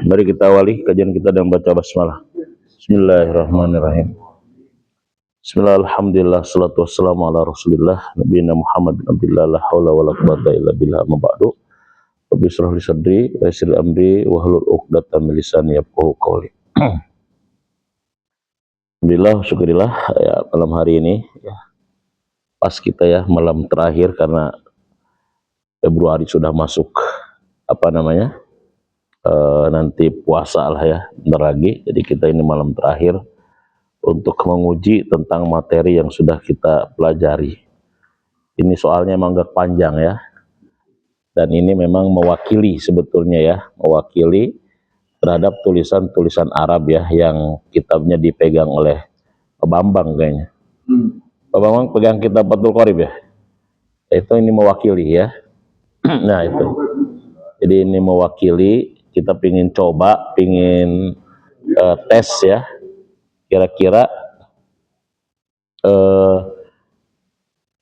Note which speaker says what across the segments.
Speaker 1: Mari kita awali kajian kita dengan baca basmalah. Bismillahirrahmanirrahim. Bismillah, alhamdulillah, salatu wassalamu ala rasulillah nabiyina Muhammad bin Abdillah, la haula wala quwwata illa billah, ma ba'du. Rabbi shrah li sadri wa yassir amri wahlul 'uqdatam min lisani yafqahu qawli. Alhamdulillah, syukurillah ya, malam hari ini ya, pas kita ya malam terakhir karena Februari sudah masuk nanti puasa lah ya, bentar lagi. Jadi kita ini malam terakhir untuk menguji tentang materi yang sudah kita pelajari. Ini soalnya emang agak panjang ya, dan ini memang mewakili sebetulnya ya, mewakili terhadap tulisan-tulisan Arab ya, yang kitabnya dipegang oleh Pak Bambang kayaknya. Pak Bambang pegang kitab Fathul Qorib ya, itu ini mewakili ya. Nah itu, jadi ini mewakili, kita pingin coba, pingin tes ya, kira-kira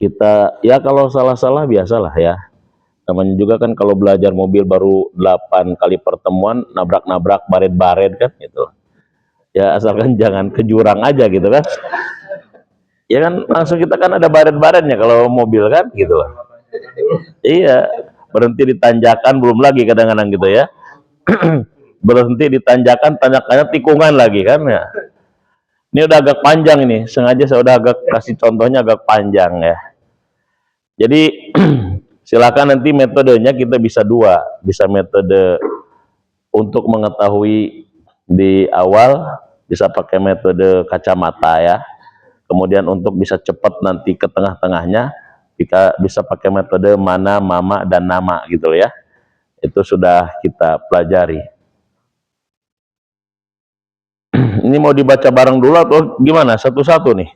Speaker 1: kita ya kalau salah-salah biasalah ya, namanya juga kan kalau belajar mobil baru 8 kali pertemuan, nabrak-nabrak, baret-baret kan gitu ya, asalkan jangan ke jurang aja gitu kan ya kan, langsung kita kan ada baret-baretnya kalau mobil kan gitu loh. Iya, berhenti di tanjakan belum lagi kadang-kadang gitu ya. Berhenti di tanjakan, tanjakannya tikungan lagi kan ya. Ini udah agak panjang ini, sengaja saya udah agak kasih contohnya agak panjang ya. Jadi silakan nanti metodenya kita bisa dua, bisa metode untuk mengetahui di awal, bisa pakai metode kacamata ya. Kemudian untuk bisa cepat nanti ke tengah-tengahnya, kita bisa pakai metode mana, mama, dan nama gitu ya. Itu sudah kita pelajari. Ini mau dibaca bareng dulu atau gimana? Satu-satu nih.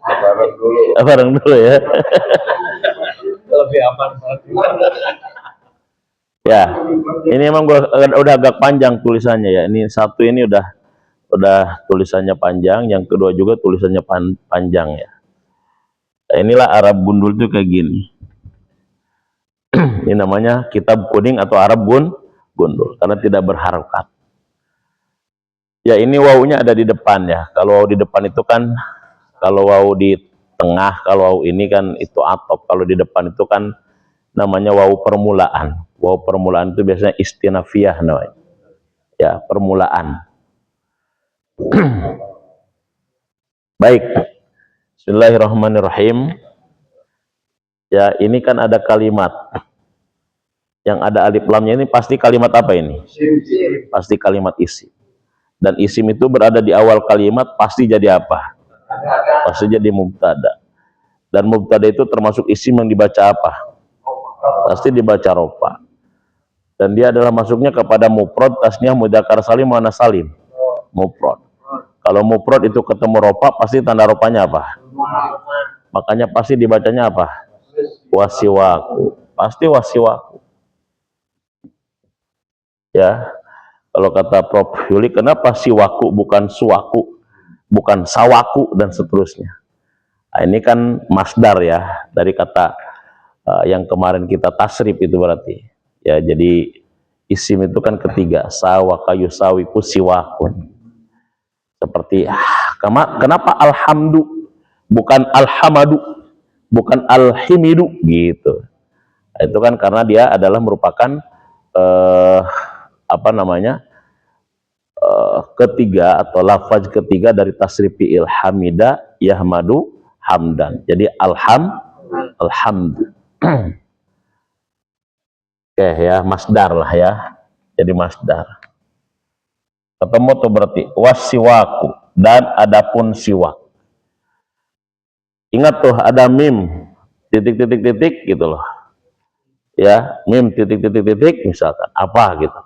Speaker 2: Bareng dulu.
Speaker 1: Bareng dulu ya.
Speaker 2: Lebih aman.
Speaker 1: Ya, ini emang udah agak panjang tulisannya ya. Ini satu ini udah tulisannya panjang, yang kedua juga tulisannya panjang ya. Nah, inilah Arab gundul itu kayak gini. Ini namanya kitab kuning atau Arab gundul karena tidak berharokat. Ya, ini wawunya ada di depan ya. Kalau wawu di depan itu kan, kalau wawu di tengah, kalau wawu ini kan itu atop. Kalau di depan itu kan namanya wawu permulaan. Wawu permulaan itu biasanya istinafiyah namanya. Ya, permulaan. Baik. Bismillahirrahmanirrahim. Ya, ini kan ada kalimat. Yang ada alif lamnya ini pasti kalimat apa ini? Pasti kalimat isim. Dan isim itu berada di awal kalimat, pasti jadi apa? Pasti jadi mubtada. Dan mubtada itu termasuk isim yang dibaca apa? Pasti dibaca rofa. Dan dia adalah masuknya kepada mufrad, tasniyah, mudzakkar salim, muannats salim. Mufrad. Kalau mufrad itu ketemu rofa, pasti tanda rofanya apa? Makanya pasti dibacanya apa? Wasiwaku. Pasti wasiwaku. Ya. Kalau kata Prof. Yuli, kenapa siwaku bukan suwaku, bukan sawaku, dan seterusnya. Nah, ini kan masdar ya, dari kata yang kemarin kita tasrif itu berarti. Ya, jadi isim itu kan ketiga, sawaka yusawiku siwakun. Seperti, kenapa alhamdu, bukan alhamadu, bukan alhimidu, gitu. Nah, itu kan karena dia adalah merupakan ketiga atau lafaz ketiga dari tasrif fi'il hamida yahmadu hamdan. Jadi alhamdu. Oke ya, masdar lah ya. Jadi masdar. Ketemu tuh berarti wasiwaku dan adapun siwak. Ingat tuh ada mim titik gitu loh. Ya, mim titik misalkan apa gitu.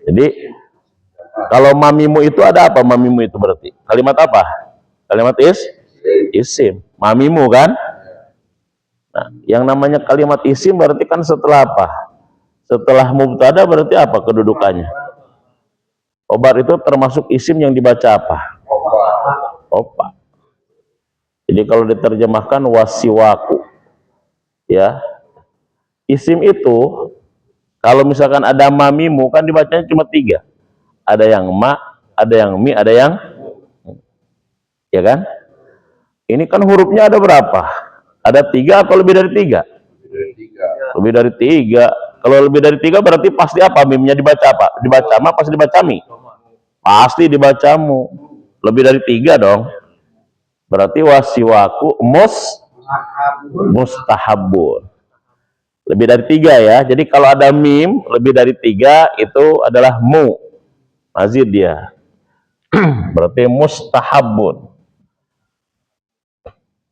Speaker 1: Jadi kalau mamimu itu ada apa? Mamimu itu berarti kalimat apa? Kalimat isim. Mamimu kan? Nah, yang namanya kalimat isim berarti kan setelah apa? Setelah mubtada berarti apa kedudukannya? Obat itu termasuk isim yang dibaca apa? Opa. Jadi kalau diterjemahkan wasiwaku, ya, Isim itu kalau misalkan ada mamimu kan dibacanya cuma 3. Ada yang ma, ada yang mi, ada yang, ya kan? Ini kan hurufnya ada berapa? Ada 3 atau lebih dari 3?
Speaker 2: Dari 3.
Speaker 1: Lebih dari 3. Kalau lebih dari 3 berarti pasti apa? Mimnya dibaca apa? Dibaca ma, pasti dibaca mi? Pasti dibacamu. Lebih dari 3 dong. Berarti wasiwaku mustahabun. Lebih dari 3 ya. Jadi kalau ada mim lebih dari 3 itu adalah mu. Mazid dia. Berarti mustahabun.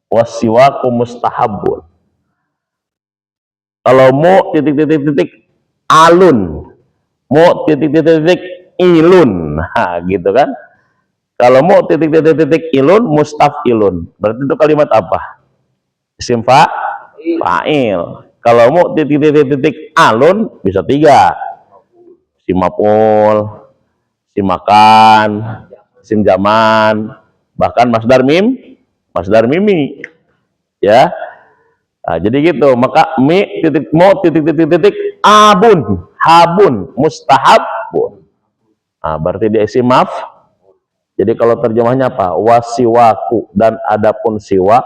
Speaker 1: Wasiwaku mustahabun. Kalau mu titik-titik-titik alun. Mu titik-titik-titik ilun. Nah, gitu kan. Kalau mu titik-titik-titik ilun mustafilun. Berarti itu kalimat apa? Isim fa'il. Kalau mu titik-titik-titik alun bisa 3. Isim maf'ul, isim makan, isim zaman, bahkan masdar mimi, ya. Nah, jadi gitu. Maka mi titik mu titik-titik-titik abun, habun, mustahabun. Nah, berarti dia isim maf. Jadi kalau terjemahnya apa? Wasiwaku, dan adapun siwa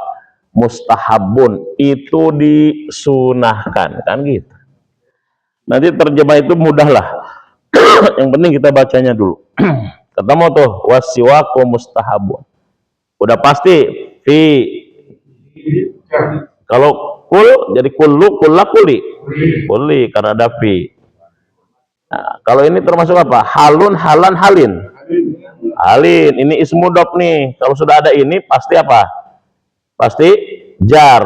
Speaker 1: mustahabun, itu disunahkan, kan gitu. Nanti terjemah itu mudah lah. Yang penting kita bacanya dulu. Ketemu tuh wasiwaku mustahabun. Udah pasti fi. Kalau kul jadi kullu, kulla, kuli. Kuli karena ada fi. Nah, kalau ini termasuk apa? Halun, halan, halin. Halin, ini ismudop nih. Kalau sudah ada ini pasti apa? Pasti jar.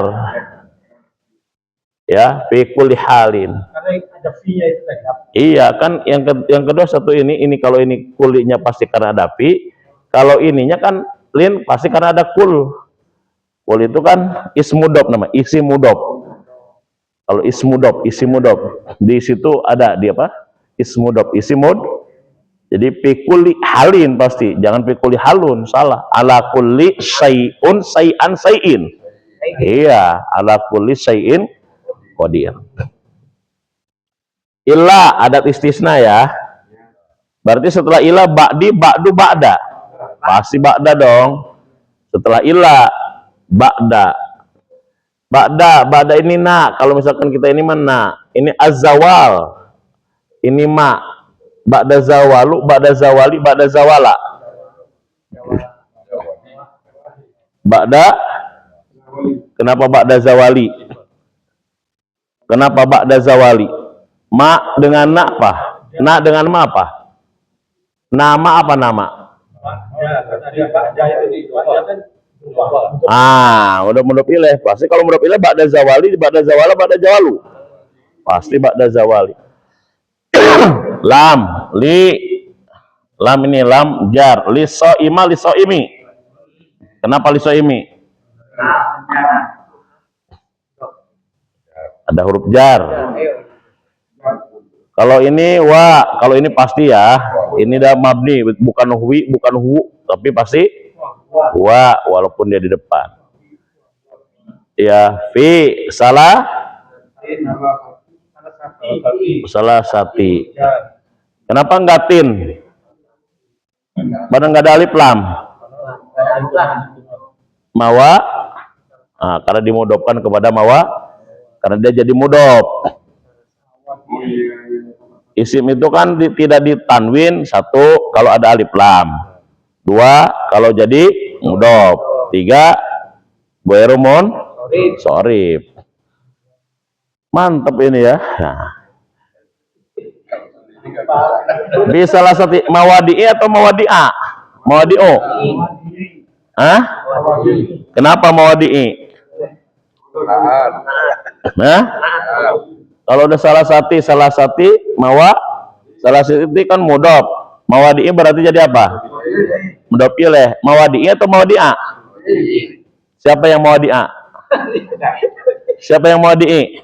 Speaker 1: Ya, fi kulli halin.
Speaker 3: Karena ada fee-nya itu tadi.
Speaker 1: Iya kan, yang kedua satu ini kalau ini kulinya pasti karena ada fi. Kalau ininya kan lin pasti karena ada kul. Kul itu kan ismudop nama, isi mudop. Kalau ismudop di situ ada di apa? Ismudop, isimud. Jadi pikuli halin pasti, jangan pikuli halun, salah. Ala kulli syai'un syai'an syai'in. Iya, ala kulli syai'in qadir. Illa adat istisna ya. Berarti setelah illa ba'di, ba'du, ba'da. Pasti ba'da dong. Setelah illa ba'da. Ba'da ini na. Kalau misalkan kita ini mana? Ini azawal. Ini ma. Ba'da zawalu, ba'da zawali, ba'da zawala. Ba'da. Kenapa ba'da zawali? Kenapa ba'da zawali? Ma dengan na apa? Na dengan ma apa? Nama apa nama? Udah mudah pilih. Pasti kalau mudah pilih ba'da zawali, ba'da zawala, ba'da jawalu. Pasti ba'da zawali. Lam, lam ini lam jar. Li so'ima, li so'imi. Kenapa li so'imi? Ada huruf jar. Kalau ini wa, kalau ini pasti ya. Ini dah mabni, bukan huwi, bukan hu, tapi pasti wa, walaupun dia di depan. Ya, fi salah sati. Kenapa enggak tin? Padahal enggak ada alif lam. Mawa, karena dimudofkan kepada mawa, karena dia jadi mudhof. Isim itu kan tidak ditanwin, 1 kalau ada alif lam, 2 kalau jadi mudhof, 3 ghairu shorif. Mantap ini ya. Nah. Bisa salah satu mawadi'i atau mawadi'a? Mawadi'o. Hah? Kenapa mawadi'i? Nah? Kalau udah salah satu mawa, salah satu kan mudhof. Mawadi'i berarti jadi apa? Mudhof ilaih. Mawadi'i atau mawadi'a? Siapa yang mawadi'a? Siapa yang mawadi'i?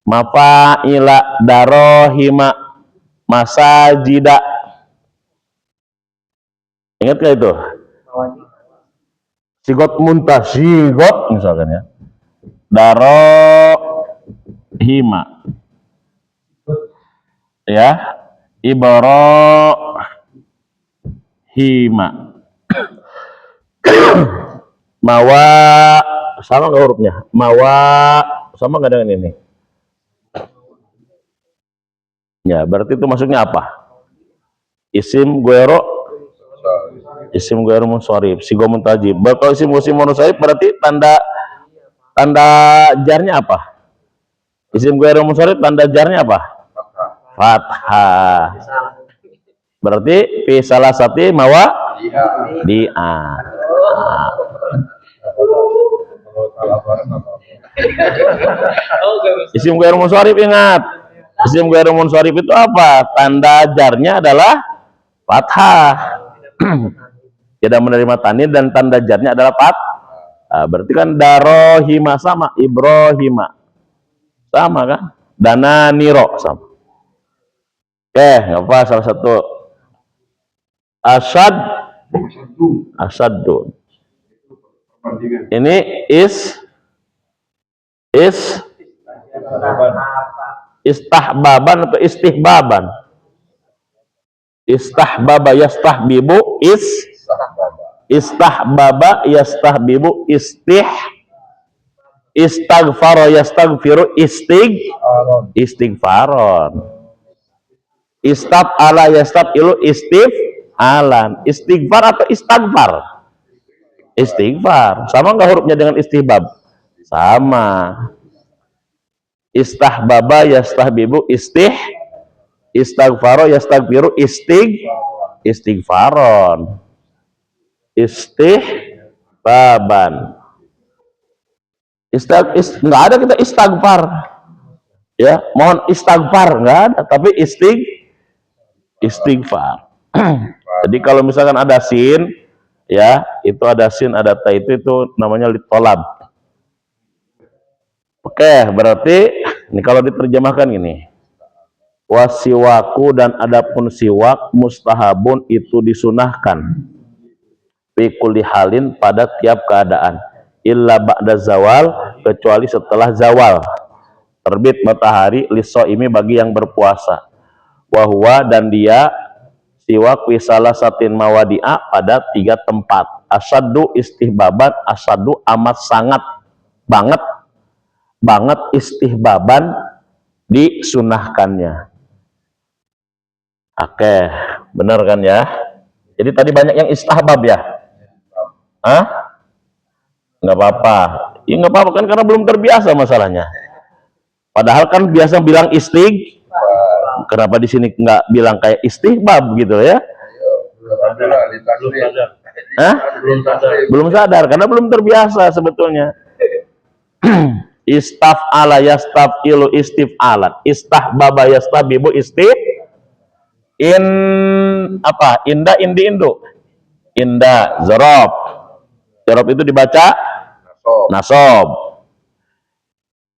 Speaker 1: Mafa'ila darohima masajida. Ingat gak itu? Sigot muntah, sigot misalkan ya. Daro hima. Ya, Ibrahima. Mawa sama nggak hurufnya? Mawa sama nggak dengan ini? Ya, berarti itu maksudnya apa? Isim guero munsharif, sigo muntajib. Kalau isim munsharif berarti tanda jarnya apa? Isim guero munsharif tanda jarnya apa? Fathah. Berarti fi salah satu mawa dia. Isim guero munsharif, ingat. Isim guero munsharif itu apa? Tanda jarnya adalah fathah. Tidak menerima tanwin dan tanda jarnya adalah berarti kan darohima sama Ibrahima sama kan? Dana niro sama. Oke, nggak apa salah satu. Asadun. Ini istahbaban atau istihbaban? Istahbaba yastahbibu istahbaba yastahbibu istaghfara yastaghfiru istighfaron. Istab'ala yastab'ilu istif'alan. Istighfar atau istighfar? Istighfar. Sama nggak hurufnya dengan istihbab? Sama. Istahbaba yastahbibu istaghfaro yastaghfiru istighfaron. Istihbaban. Nggak ada kita istighfar. Ya, mohon istighfar nggak ada, tapi istighfar. Jadi kalau misalkan ada sin, ya itu ada sin, ada ta, itu namanya litolab. Oke, berarti ini kalau diterjemahkan gini, wasiwaku dan adapun siwak mustahabun itu disunahkan fi kulli halin pada tiap keadaan illa ba'da zawal, kecuali setelah zawal terbit matahari lisoimi bagi yang berpuasa. Wahwa dan dia siwak wisalah satin mawadi'a pada 3 tempat. Asadu istihbaban, asadu amat sangat banget istihbaban disunahkannya. Oke, benar kan ya? Jadi tadi banyak yang istihbab ya? Nggak apa-apa. Ya nggak apa-apa kan karena belum terbiasa masalahnya. Padahal kan biasa bilang kenapa di sini nggak bilang kayak istihbab gitu ya? Belum sadar karena belum terbiasa sebetulnya. Istaf'ala yastaf'ilu istif'alan, istahbaba yastabibu inda zorob itu dibaca nasob.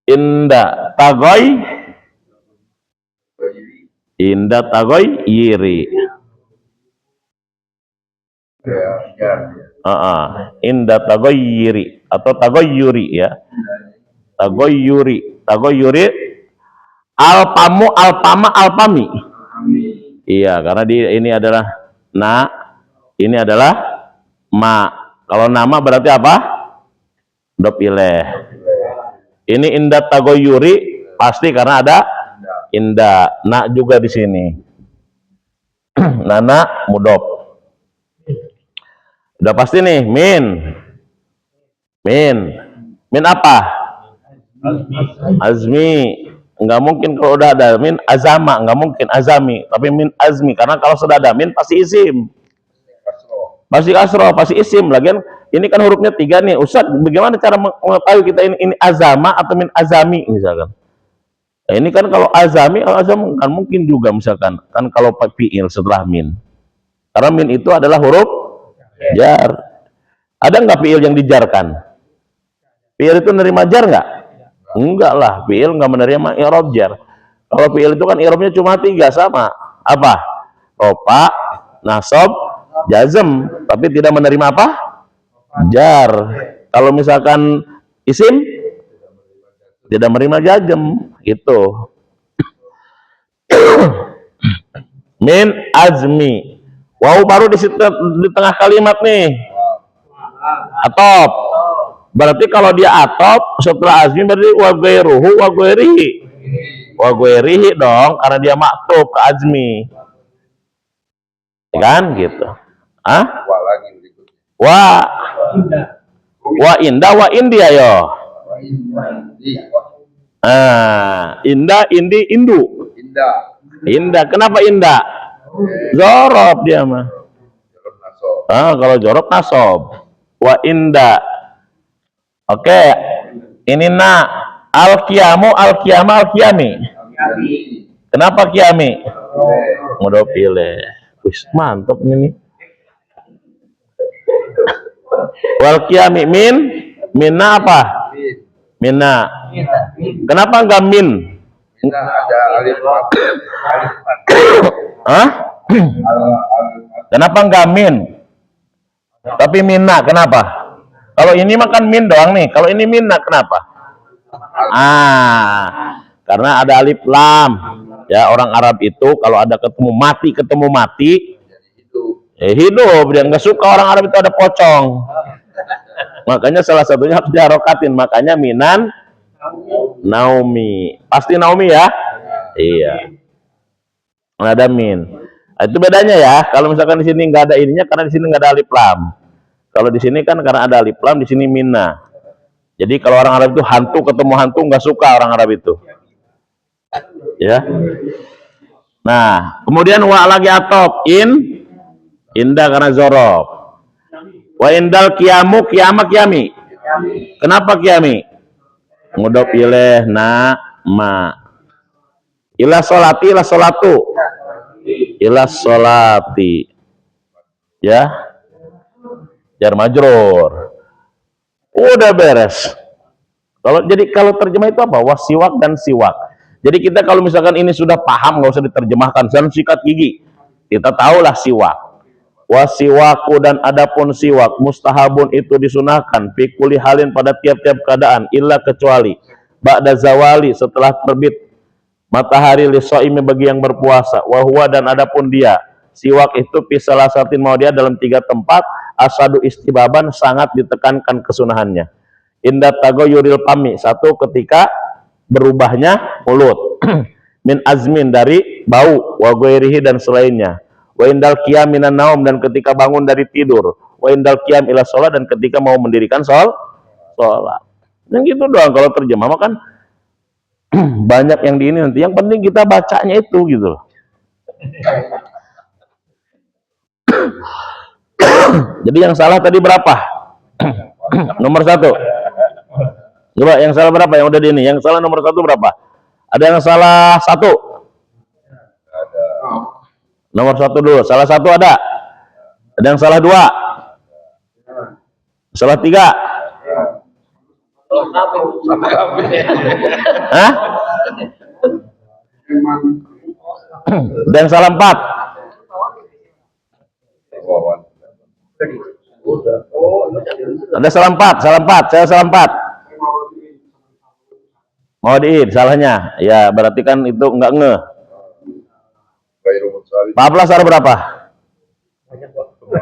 Speaker 1: Inda tagoy yiri. Inda tagoy yiri atau tagoy yuri ya. Tagoy yuri alpami. Iya, karena ini adalah ini adalah ma. Kalau nama berarti apa? Dop ileh. Ini inda tagoyuri pasti karena ada inda. Na juga di sini. Nana mudop. Udah pasti nih min apa? Azmi. Nggak mungkin kalau udah ada min azama, nggak mungkin azami, tapi min azmi karena kalau sudah ada min pasti isim. Pasti kasroh, pasti isim. Lagian ini kan hurufnya 3 nih. Ustaz, bagaimana cara mengetahui kita ini azama atau min azami misalkan? Nah, ini kan kalau azami kan mungkin juga misalkan kan kalau fi'il setelah min. Karena min itu adalah huruf jar. Ada nggak fi'il yang dijarkan? Fi'il itu menerima jar nggak? Enggak lah, fi'il nggak menerima i'rab jar. Kalau fi'il itu kan i'rabnya cuma 3 sama. Apa? Rofa, nasab, jazm, tapi tidak menerima apa? Jar. Kalau misalkan isim tidak menerima jazm Itu. Min azmi. Wow, baru di tengah kalimat nih. Atop. Berarti kalau dia atop setelah azmi berarti wa ghairuhu wa ghairihi. Wa ghairihi dong karena dia maktub ke azmi. Ya kan gitu. Ah?
Speaker 2: Wah lagi berikutnya.
Speaker 1: Wa indah wa india yo. Indah indi indu. Indah. Kenapa indah? Zorob dia mah. Kalau jorob nasob. Wa indah. Oke. Ini al-qiyamu al-qiyama al-qiyami. Kenapa qiyami? Mudah pilih. Wis mantap ini. Wal qiyami minna apa? Minna. Kenapa enggak min?
Speaker 2: Minna ada alif lam.
Speaker 1: Hah? Kenapa enggak min? Tapi minna, kenapa? Kalau ini makan min doang nih. Kalau ini minna, kenapa? Karena ada alif lam. Ya, orang Arab itu kalau ada ketemu mati, hidup. Dia nggak suka orang Arab itu ada pocong. Makanya salah satunya harus diharokatin. Makanya minan naumi. Pasti naumi ya? Iya. Ada min. Nah, itu bedanya ya. Kalau misalkan di sini nggak ada ininya karena di sini nggak ada alif lam. Kalau di sini kan karena ada alif lam, di sini minna. Jadi kalau orang Arab itu hantu ketemu hantu nggak suka orang Arab itu. Ya. Nah, kemudian wa lagi atop indah karena zorob. Wa indal kiamu qiyami. Kenapa qiyami? Mudah pilih ma. Ila solati ila solatu. Ila solati. Ya. Jar majrur. Udah beres. Kalau terjemah itu apa? Wasiwak dan siwak. Jadi kita kalau misalkan ini sudah paham, nggak usah diterjemahkan. Jangan sikat gigi. Kita tahulah siwak. Wasiwaku dan adapun siwak mustahabun itu disunahkan. Fikuli halin pada tiap-tiap keadaan. Illa kecuali ba'da zawali setelah terbit matahari lisoimi bagi yang berpuasa. Wahwa dan adapun dia siwak itu pisalah satin mau dia dalam 3 tempat. Asadu istibaban sangat ditekankan kesunahannya. Indah tagoyuril pami. Satu ketika berubahnya mulut. Min azmin dari bau. Wa ghairihi dan selainnya. Wa indal qiyam minan naum dan ketika bangun dari tidur. Wa indal qiyam ila sholat dan ketika mau mendirikan sholat. Yang gitu doang kalau terjemah kan banyak yang di ini nanti. Yang penting kita bacanya itu gitu loh. Jadi yang salah tadi berapa? Nomor 1. Coba yang salah berapa? Yang udah di ini. Yang salah nomor 1 berapa? Ada yang salah 1? Nomor 1 dulu. Salah 1 ada. Ada yang salah 2? Salah 3? Hah? Dan salah 4? Ada salah 4? Saya salah 4. Mau diid salahnya. Ya, berarti kan itu enggak nge. Pak Ablas ada berapa?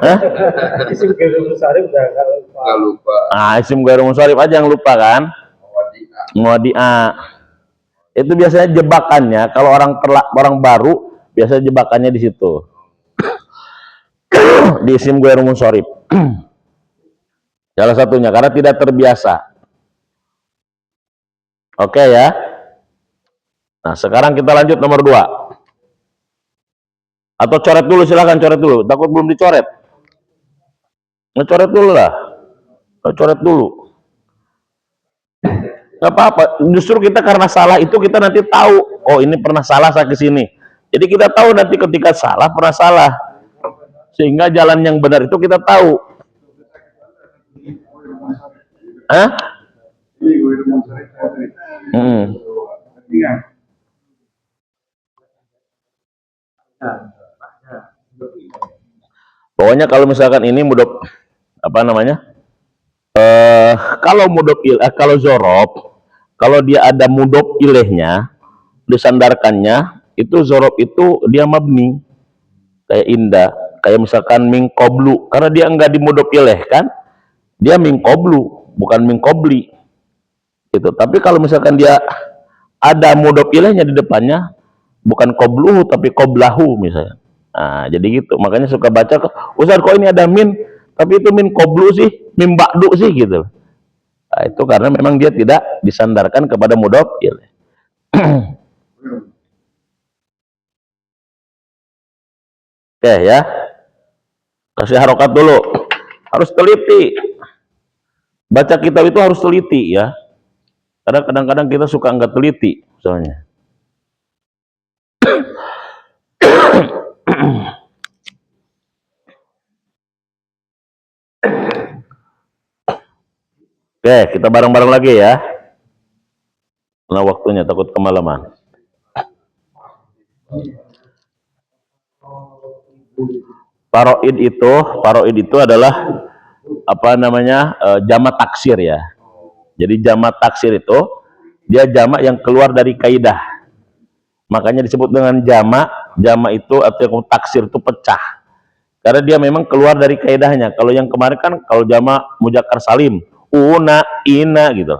Speaker 1: Hah?
Speaker 3: Isim Ghairul Munsharif udah nggak lupa.
Speaker 1: Isim Ghairul Munsharif aja yang lupa kan? Muwadi'a. Itu biasanya jebakannya kalau orang baru biasanya jebakannya di situ. Di isim Ghairul Munsharif. Salah satunya karena tidak terbiasa. Oke ya. Nah, sekarang kita lanjut nomor 2. Atau coret dulu, silakan coret dulu. Takut belum dicoret. Ngecoret dulu lah. Coret dulu. Gak apa-apa. Justru kita karena salah itu kita nanti tahu. Oh, ini pernah salah saya ke sini. Jadi kita tahu nanti ketika salah pernah salah. Sehingga jalan yang benar itu kita tahu. Hah? Pokoknya kalau misalkan ini mudhof apa namanya? Kalau mudhof kalau zorob, kalau dia ada mudhof ilehnya, disandarkannya itu zorob itu dia mabni kayak indah, kayak misalkan min qablu, karena dia enggak dimudhof ilaih kan, dia min qablu bukan min qabli gitu. Tapi kalau misalkan dia ada mudhof ilaihnya di depannya, bukan qabluhu tapi qablahu misalnya. Nah, jadi gitu. Makanya suka baca, Ustaz kok ini ada min, tapi itu min qablu sih, min ba'du sih gitu. Nah, itu karena memang dia tidak disandarkan kepada mudhof ilaih. Oke ya, kasih harokat dulu. Harus teliti. Baca kitab itu harus teliti ya. Karena kadang-kadang kita suka nggak teliti soalnya. Oke, kita bareng-bareng lagi ya. Nah, waktunya takut kemalaman. Paroid itu adalah apa namanya? Jamak taksir ya. Jadi jamak taksir itu dia jamak yang keluar dari kaidah. Makanya disebut dengan jamak. Jamak itu atau taksir itu pecah. Karena dia memang keluar dari kaidahnya. Kalau yang kemarin kan kalau jamak muzakkar salim, una, ina gitu.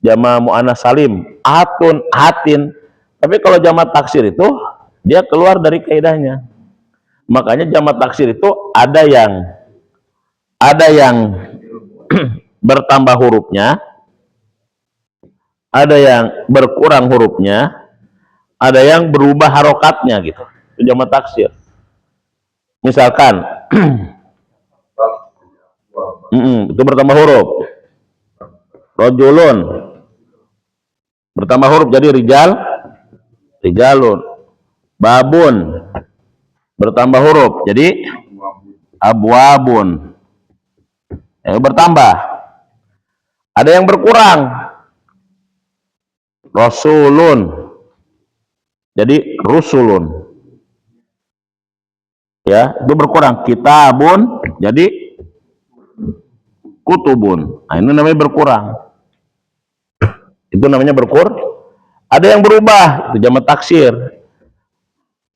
Speaker 1: Jamak muannas salim, atun, atin. Tapi kalau jamak taksir itu dia keluar dari kaidahnya. Makanya jamak taksir itu ada yang bertambah hurufnya, ada yang berkurang hurufnya, ada yang berubah harokatnya gitu. Itu jamak taksir. Misalkan itu bertambah huruf. Rojulun bertambah huruf jadi rijalun. Babun bertambah huruf jadi abwabun. Bertambah. Ada yang berkurang. Rasulun jadi rusulun. Ya, itu berkurang. Kitabun jadi kutubun. Nah, ini namanya berkurang. Itu namanya ada yang berubah, itu jamak taksir.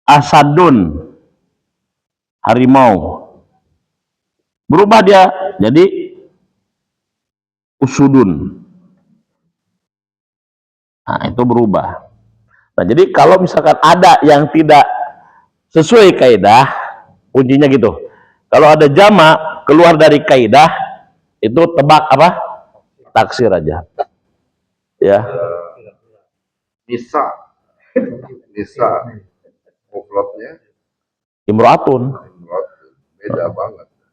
Speaker 1: Asadun harimau. Berubah dia jadi usudun. Nah, itu berubah. Nah, jadi kalau misalkan ada yang tidak sesuai kaidah, kuncinya gitu. Kalau ada jamak keluar dari kaidah, itu tebak apa? Taksir aja. Ya.
Speaker 2: Nisa mufradnya
Speaker 1: Imro'atun.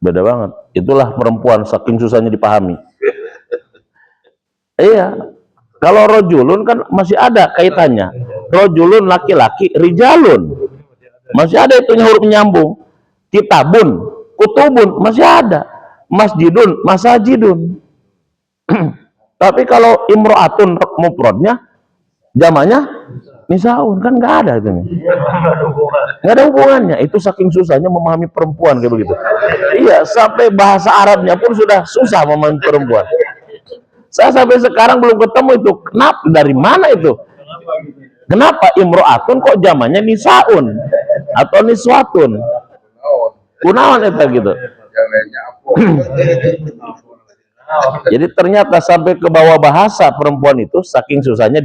Speaker 2: beda banget.
Speaker 1: Itulah perempuan saking susahnya dipahami. Iya. Kalau rojulun kan masih ada kaitannya. Rojulun laki-laki, rijalun masih ada itunya huruf nyambung. Kitabun, kutubun masih ada. Masjidun, masajidun. Tapi kalau imro'atun mufradnya jamaknya nisaun, kan nggak ada itu. Nggak ada hubungannya. Itu saking susahnya memahami perempuan kayak begitu. Iya, sampai bahasa Arabnya pun sudah susah memahami perempuan. Saya sampai sekarang belum ketemu itu. Kenapa? Dari mana itu? Kenapa imro'atun kok zamannya nisaun atau niswatun? Kunaon itu gitu. Jadi ternyata sampai ke bawah bahasa perempuan itu saking susahnya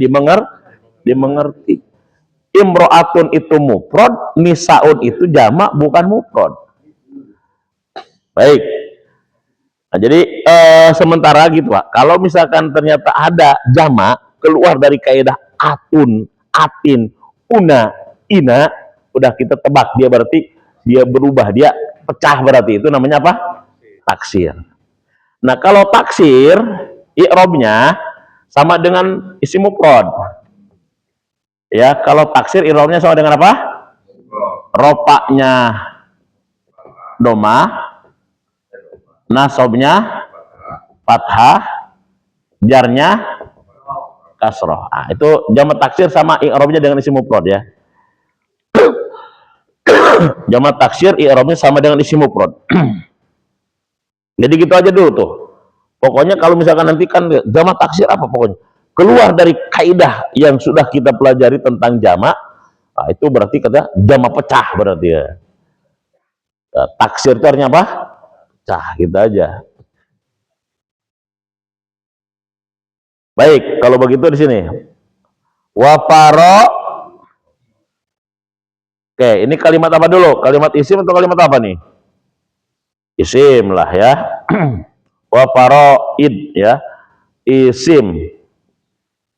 Speaker 1: dimengerti. Imro'atun itu mufrad, nisaun itu jamak bukan mufrad. Baik. Nah, jadi sementara gitu Pak, kalau misalkan ternyata ada jamak keluar dari kaidah atun, atin, una, ina, udah kita tebak dia berarti dia berubah, dia pecah, berarti itu namanya apa? Taksir. Nah, kalau taksir i'rabnya sama dengan isim mufrad. Ya, kalau taksir i'rabnya sama dengan apa? Ropaknya domah, nasabnya fathah, jarnya kasroh. Nah, itu jamak taksir sama i'rabnya dengan isim mufrad ya. Jamak taksir i'rabnya sama dengan isim mufrad. Jadi gitu aja dulu tuh. Pokoknya kalau misalkan nanti kan jamak taksir apa pokoknya. keluar dari kaidah yang sudah kita pelajari tentang jamak, nah, itu berarti kata jamak pecah berarti ya. Nah, taksir itu artinya apa? Pecah, gitu aja. Baik, kalau begitu di sini. Waparo. Oke, ini kalimat apa dulu? Kalimat isim atau kalimat apa nih? Isim lah ya. Waparo id ya. Isim.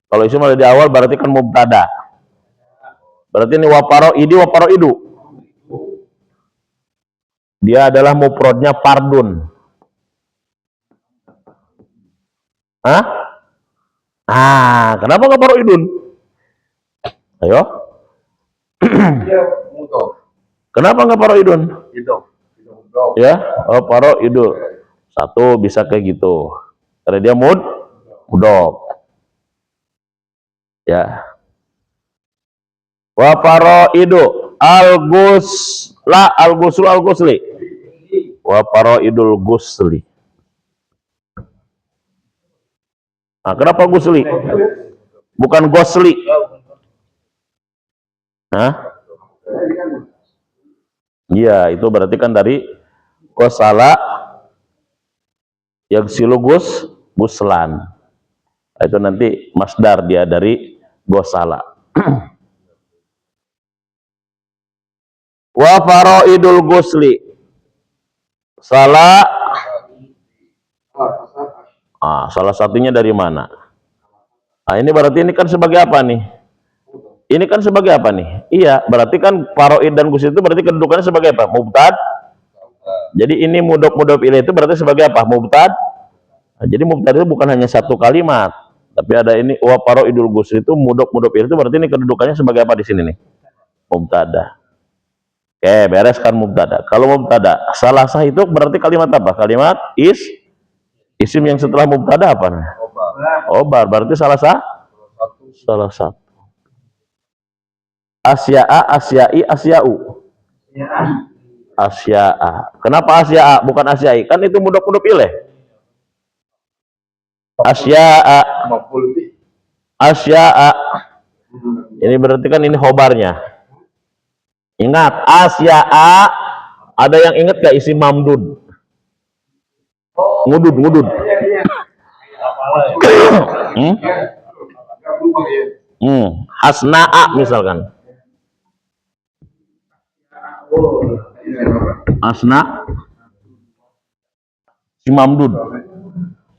Speaker 1: Kalau isim ada di awal berarti kan mubtada. Berarti ini waparo idi, waparo idu. Dia adalah mufradnya fardun. Hah? Ah, kenapa nggak paro idun? Ayo.
Speaker 2: Dia mudhof.
Speaker 1: Kenapa nggak paro idun?
Speaker 2: Mudhof.
Speaker 1: Ya, oh paro idul. Satu bisa kayak gitu. Karena dia mudhof. Ya. Wa paro idu al-gusla al-guslu al-gusli. Wa paro idul gusli. Nah, kenapa gusli? Bukan gosli. Hah? Iya, itu berarti kan dari gosala yang silugus guslan. Itu nanti masdar dia dari gosala. Wa faraidul gusli. Salah satunya dari mana? Nah, ini berarti ini kan sebagai apa nih? Ini kan sebagai apa nih? Iya, berarti kan faraid dan gusli itu berarti kedudukannya sebagai apa? Mubtad. Jadi ini mudhof ilaih itu berarti sebagai apa? Mubtad. Nah, jadi mubtad itu bukan hanya satu kalimat, tapi ada ini wa faraidul gusli itu mudhof ilaih itu berarti ini kedudukannya sebagai apa di sini nih? Mubtada. Oke, bereskan mubtada. Kalau mubtada salah sah itu berarti kalimat apa? Kalimat isim yang setelah mubtada apa? Obar. Berarti salah sah? Salah satu. Asya'a, asyai, asya'u. Asya'a. Kenapa asya'a bukan asyai? Kan itu mudhof ilaih. Asya'a. Asya'a. Ini berarti kan ini khobarnya. Ingat, asya'a. Ada yang ingat gak isi mamdud? Ngudud. Hasna'a misalkan. Asna si mamdud.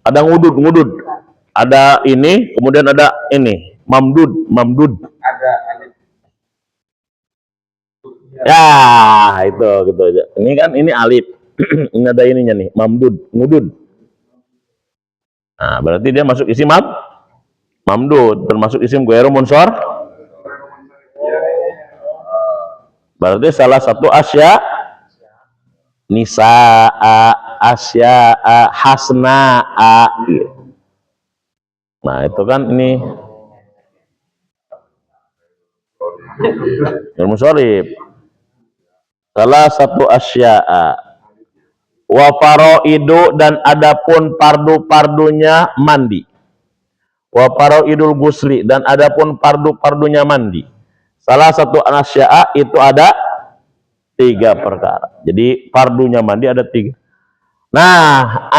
Speaker 1: Ada ngudud. Ada ini, kemudian ada ini, mamdud. Ya, itu gitu aja. Ini kan ini alif. Ini ada ininya nih, ngudud. Nah, berarti dia masuk isim mamdud, termasuk isim ghairu munsor. Berarti salah satu asya nisa'a, asya'a, hasna'a. Nah, itu kan ini ilmu sholib. Salah satu asya'a. Wa faraidu dan adapun pardu-pardunya mandi. Wa faraidul gusli dan adapun pardu-pardunya mandi. Salah satu asya'a itu ada 3 perkara. Jadi pardunya mandi ada 3. Nah,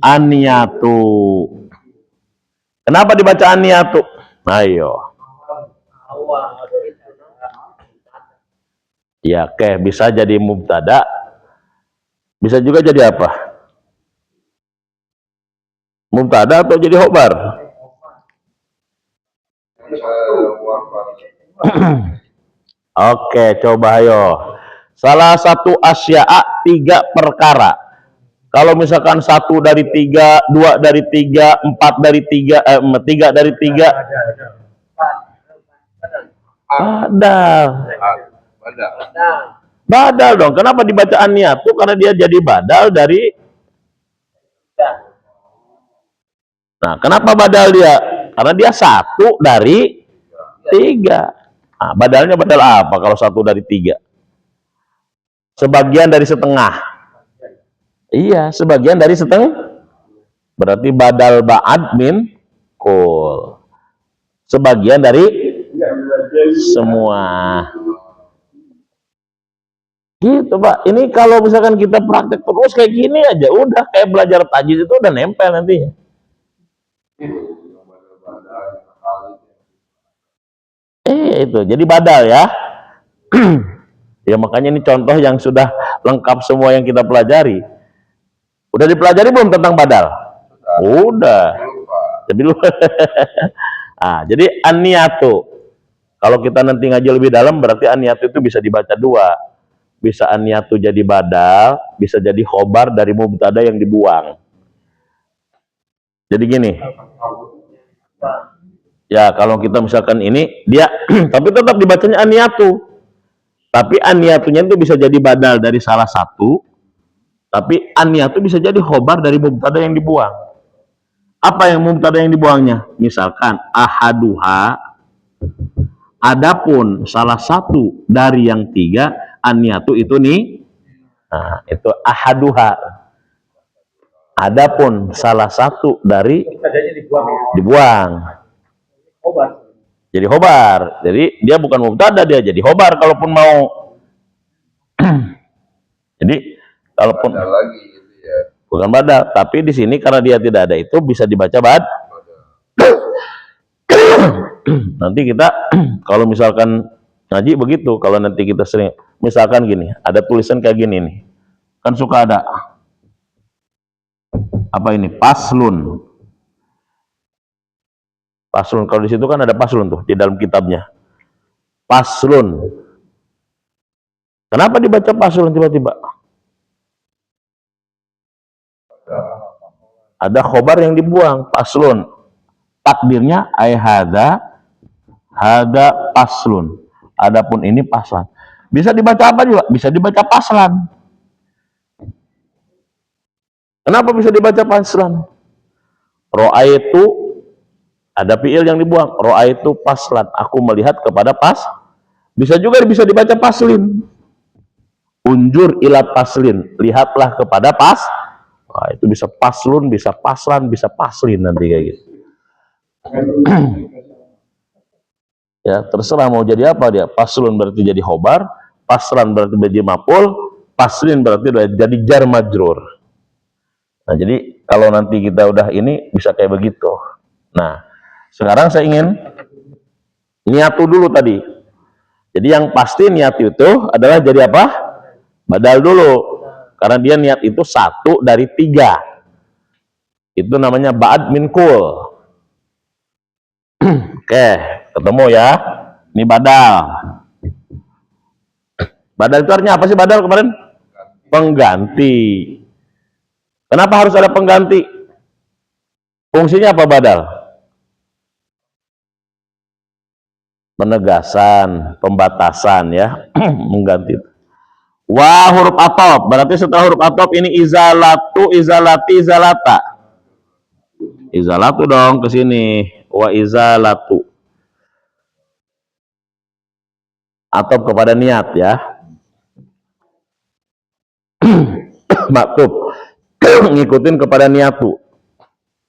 Speaker 1: aniyatu. Kenapa dibaca aniyatu? Ayo. Ya, bisa jadi mubtada. Bisa juga jadi apa? Mubtada atau jadi khobar? Oke, coba ayo. Salah satu asya'a 3 perkara. Kalau misalkan 1 dari 3, 2 dari 3, 4 dari 3, 3 dari 3. Badal dong. Kenapa dibaca aniyatu? Karena dia jadi badal dari. Nah, kenapa badal dia? Karena dia 1 dari 3. Nah, badalnya badal apa kalau 1 dari 3? Sebagian dari setengah. Iya, sebagian dari setengah. Berarti badal ba'ad min kul. Sebagian dari semua. Gitu Pak. Ini kalau misalkan kita praktek terus kayak gini aja, udah kayak belajar tajwid itu udah nempel nantinya. Itu jadi badal ya. Ya makanya ini contoh yang sudah lengkap semua yang kita pelajari. Udah dipelajari belum tentang badal? Udah. Jadi lu jadi an-niyatu. Kalau kita nanti ngaji lebih dalam berarti an-niyatu itu bisa dibaca dua. Bisa an-niyatu jadi badal, bisa jadi khobar dari mubtada yang dibuang. Jadi gini. Ya, kalau kita misalkan ini dia tapi tetap dibacanya an-niyatu. Tapi an-niyatunya itu bisa jadi badal dari salah satu, tapi an-niyatu bisa jadi khobar dari mubtada yang dibuang. Apa yang mubtada yang dibuangnya? Misalkan ahaduha, adapun salah satu dari yang tiga, an-niyatu itu nih, nah itu ahaduha. Adapun salah satu dari dibuang. Jadi khobar. Jadi dia bukan mubtada, dia jadi khobar kalaupun mau. Jadi kalaupun
Speaker 2: lagi gitu ya.
Speaker 1: bukan badal, tapi di sini karena dia tidak ada itu bisa dibaca bad. Nanti kita kalau misalkan ngaji begitu, kalau nanti kita sering misalkan gini, ada tulisan kayak gini nih. Kan suka ada apa ini? Paslun. Paslun, kalau di situ kan ada paslun tuh di dalam kitabnya. Paslun. Kenapa dibaca paslun tiba-tiba? Ada khobar yang dibuang, paslun. Takdirnya ay hada paslun. Adapun ini paslan. Bisa dibaca apa juga? Bisa dibaca paslan. Kenapa bisa dibaca paslan? Ro'aitu, ada fiil yang dibuang. Ro'aitu paslan. Aku melihat kepada pas. Bisa juga bisa dibaca paslin. Unjur ila paslin. Lihatlah kepada pas. Wah, itu bisa paslun, bisa paslan, bisa paslin nanti kayak gitu. Ya, terserah mau jadi apa dia. Paslun berarti jadi khobar, paslan berarti jadi maf'ul, paslin berarti jadi jar majrur. Nah, jadi kalau nanti kita udah ini bisa kayak begitu. Nah, sekarang saya ingin niatu dulu tadi. Jadi yang pasti niat itu adalah jadi apa? Badal dulu. Karena dia niat itu satu dari tiga. Itu namanya ba'ad min kul. Oke, ketemu ya. Ini badal. Badal itu artinya apa sih badal kemarin? Pengganti. Kenapa harus ada pengganti? Fungsinya apa badal? Penegasan, pembatasan ya. Mengganti. Wa huruf atop. Berarti setelah huruf atop ini izalatu, izalati, izalata. Izalatu dong ke sini. Wa izalatu. Atop kepada niat ya. Maktub. Ngikutin kepada niatu.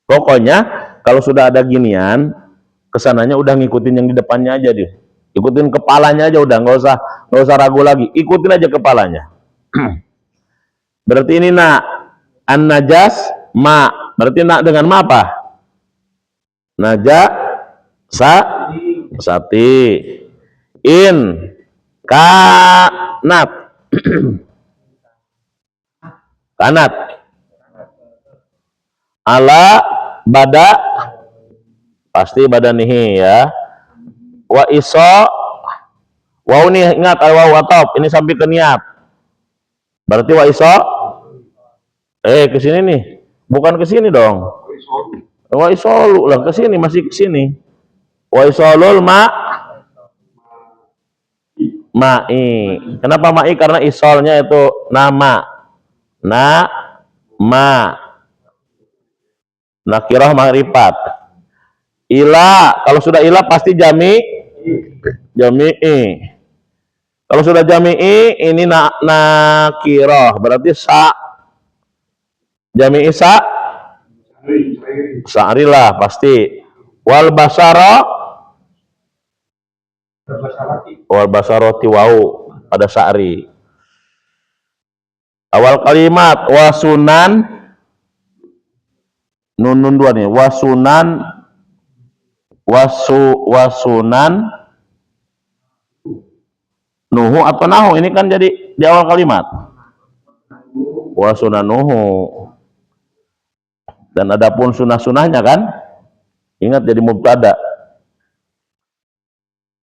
Speaker 1: Pokoknya kalau sudah ada ginian, kesananya udah ngikutin yang di depannya aja dia. Ikutin kepalanya aja udah, nggak usah ragu lagi. Ikutin aja kepalanya. Berarti ini nak an-najas ma. Berarti nak dengan ma apa? Naja sati. In kanat. Kanat. Ala bada pasti badanihi ya. Wa iso waw nih ingat waw atop ini sampai ke niat. Berarti wa iso ke sini nih. Bukan ke sini dong. Wa isolu lah ke sini masih ke sini. Wa isolul ma'i. Kenapa ma'i? Karena isolnya itu nama. Nakirah ma'rifat. Ila, kalau sudah ila pasti jami'i. Kalau sudah jami'i ini nakirah, berarti sa. Jami'i sa Sa'ri lah pasti. Wal basaroti wau pada sa'ri. Awal kalimat wasunan nun dua nih, wasunan wasunan nuhu atau nahu, ini kan jadi di awal kalimat wasunan nuhu. Dan adapun sunah-sunahnya kan, ingat jadi mubtada.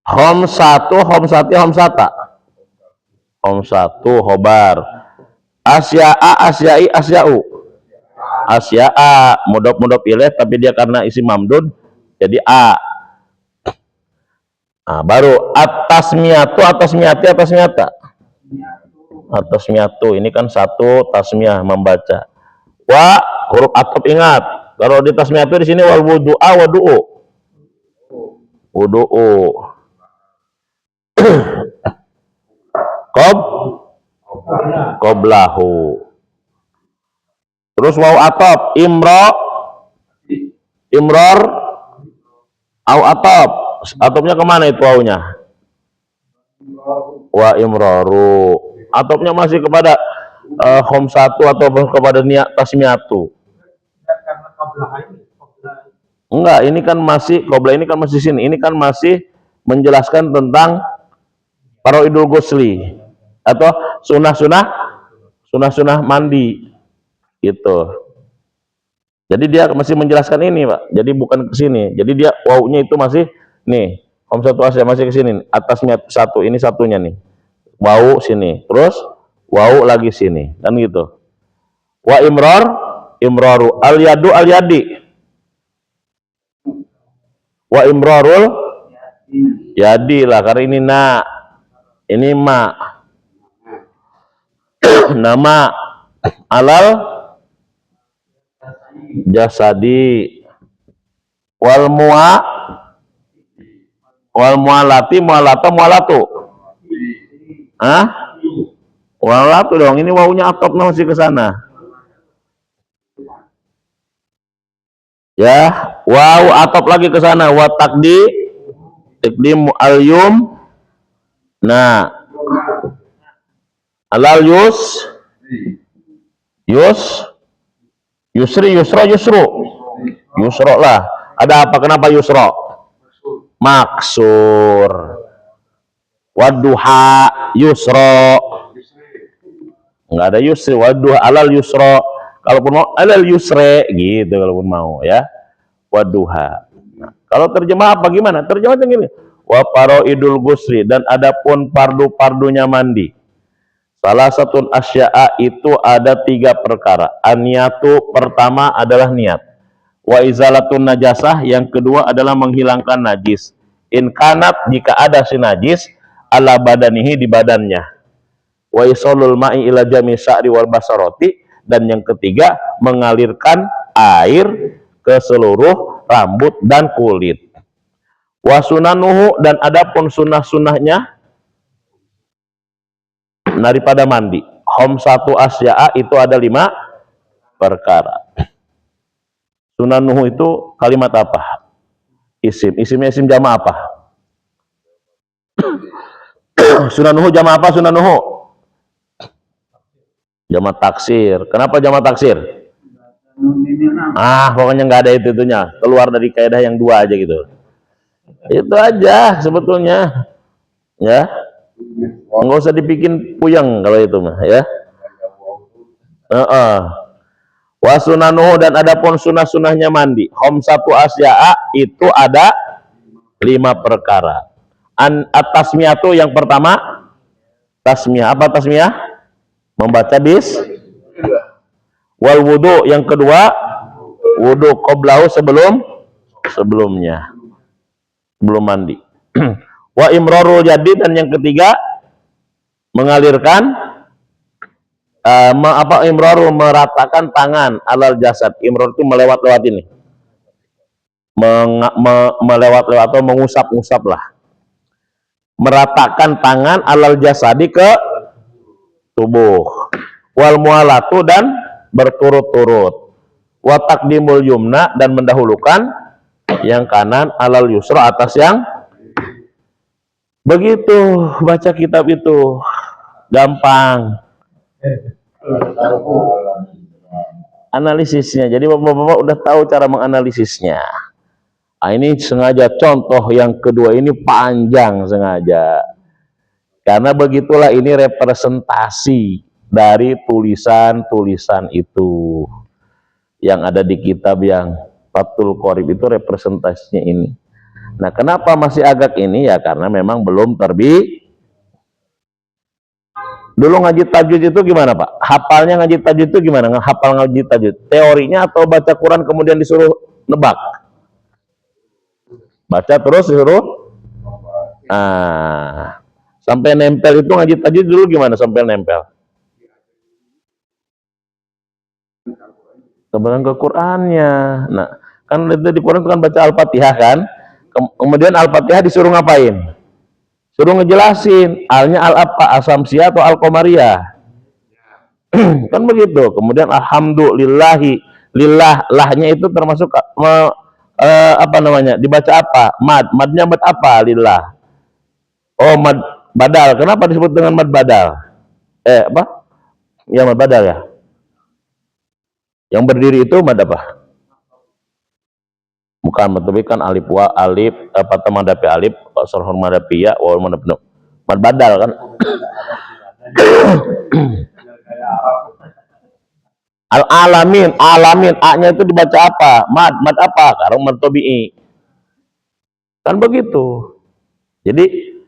Speaker 1: Hom satu, hom satu, hobar. Asya'a, asyai, asya'u. Asya'a, mudhof ilaih, tapi dia karena isi mamdud, jadi a. Nah, baru atasmiyatu, atasmiyatu. Ini kan satu tasmiyah membaca. Wa huruf atop, ingat. Kalau di tasmiyatu di sini wal wudu'a wadu'u. Wudu'u. Qoblahu. Terus waw atop, imror au atop. Atopnya kemana itu wawnya? Wa imroru. Atopnya masih kepada hom satu atau kepada niat tasmiyatu. Enggak, ini kan masih qobla, ini kan masih sini. Ini kan masih menjelaskan tentang faraidul ghusli atau sunah-sunah mandi gitu. Jadi dia masih menjelaskan ini, Pak. Jadi bukan ke sini. Jadi dia wawunya itu masih nih, hom satu asya masih ke sini. Atasnya satu, ini satunya nih. Wawu sini. Terus wawu lagi sini. Kan gitu. Wa imroru, al yadu al yadi. Wa imrorul yadi lah, karena ini na, ini ma. Nama alal jasadi. Wal mualati, mualatu. Mualatu dong, ini wawunya atop masih ke sana. Ya, waw atop lagi ke sana. Wa takdim al-yum. Nah, alal yusro lah. Ada apa? Kenapa yusro? Maksur. Waduha yusro. Enggak ada yusri. Waduha alal yusro. Kalaupun mau alal yusre gitu, kalaupun mau ya. Waduha. Nah, kalau terjemah apa gimana? Terjemahnya gini. Wa faraidul ghusli, dan adapun fardu-fardunya mandi. Salah satu asya'a itu ada 3 perkara. An-niyatu, pertama adalah niat. Wa izalatun najasah, yang kedua adalah menghilangkan najis. In kanat, jika ada si najis, ala badanihi, di badannya. Wa isolul ma'i ila jami sa'ri wal basaroti, dan yang ketiga mengalirkan air ke seluruh rambut dan kulit. Wa sunanuhu, dan adapun sunnah-sunnahnya daripada mandi. Hom satu asya'a itu ada 5 perkara. Sunanuhu itu kalimat apa? Isimnya isim jama apa? Sunanuhu jama apa? Sunanuhu jama taksir. Kenapa jama taksir? Pokoknya nggak ada itunya. Keluar dari kaidah yang 2 aja gitu. Itu aja sebetulnya. Ya. Nggak usah dibikin puyeng kalau itu mah ya. Wa sunanuhu, dan adapun sunah-sunahnya mandi. Hom satu asya'a itu ada 5 perkara. At-tasmiyatu, yang pertama tasmiyah. Apa tasmiyah? Membaca wal wudu, yang kedua wudu qoblahu, sebelumnya sebelum mandi. Wa imrarul yadi, dan yang ketiga mengalirkan imrarul, meratakan tangan, alal jasad. Imrar itu melewat-lewat ini, melewat-lewat atau mengusap-usap lah, meratakan tangan alal jasadi ke tubuh. Wal mualatu, dan berturut-turut. Wa taqdimul yumna, dan mendahulukan yang kanan alal yusra atas yang. Begitu baca kitab itu gampang analisisnya. Jadi bapak-bapak udah tahu cara menganalisisnya. Nah, ini sengaja contoh yang kedua ini panjang sengaja. Karena begitulah ini representasi dari tulisan-tulisan itu yang ada di kitab yang Fathul Qorib itu representasinya ini. Nah, kenapa masih agak ini ya? Karena memang belum terbit. Dulu ngaji tajwid itu gimana, Pak? Hafalnya ngaji tajwid itu gimana? Hafal ngaji tajwid. Teorinya atau baca Quran kemudian disuruh nebak? Baca terus disuruh. Ah, sampai nempel itu ngaji tajwid dulu gimana sampai nempel? Kebetulan ke Qurannya. Nah, kan itu di Quran itu kan baca Al-Fatihah kan? Kemudian Al-Fatihah disuruh ngapain? Suruh ngejelasin alnya al apa, asamsia atau al qamariyah. Kan begitu. Kemudian alhamdulillahi, lillah, lahnya itu termasuk apa namanya? Dibaca apa? Madnya mad apa? Lillah. Oh, mad badal. Kenapa disebut dengan mad badal? Apa? Ya mad badal ya. Yang berdiri itu mad apa? Bukan, tapi kan alif wa alif apa madapi alif, sarhun madapi ya, wa madapi mad badal kan. Al alamin, alamin, a-nya itu dibaca apa? Mad apa? Karena mad tabi'i. Kan begitu. Jadi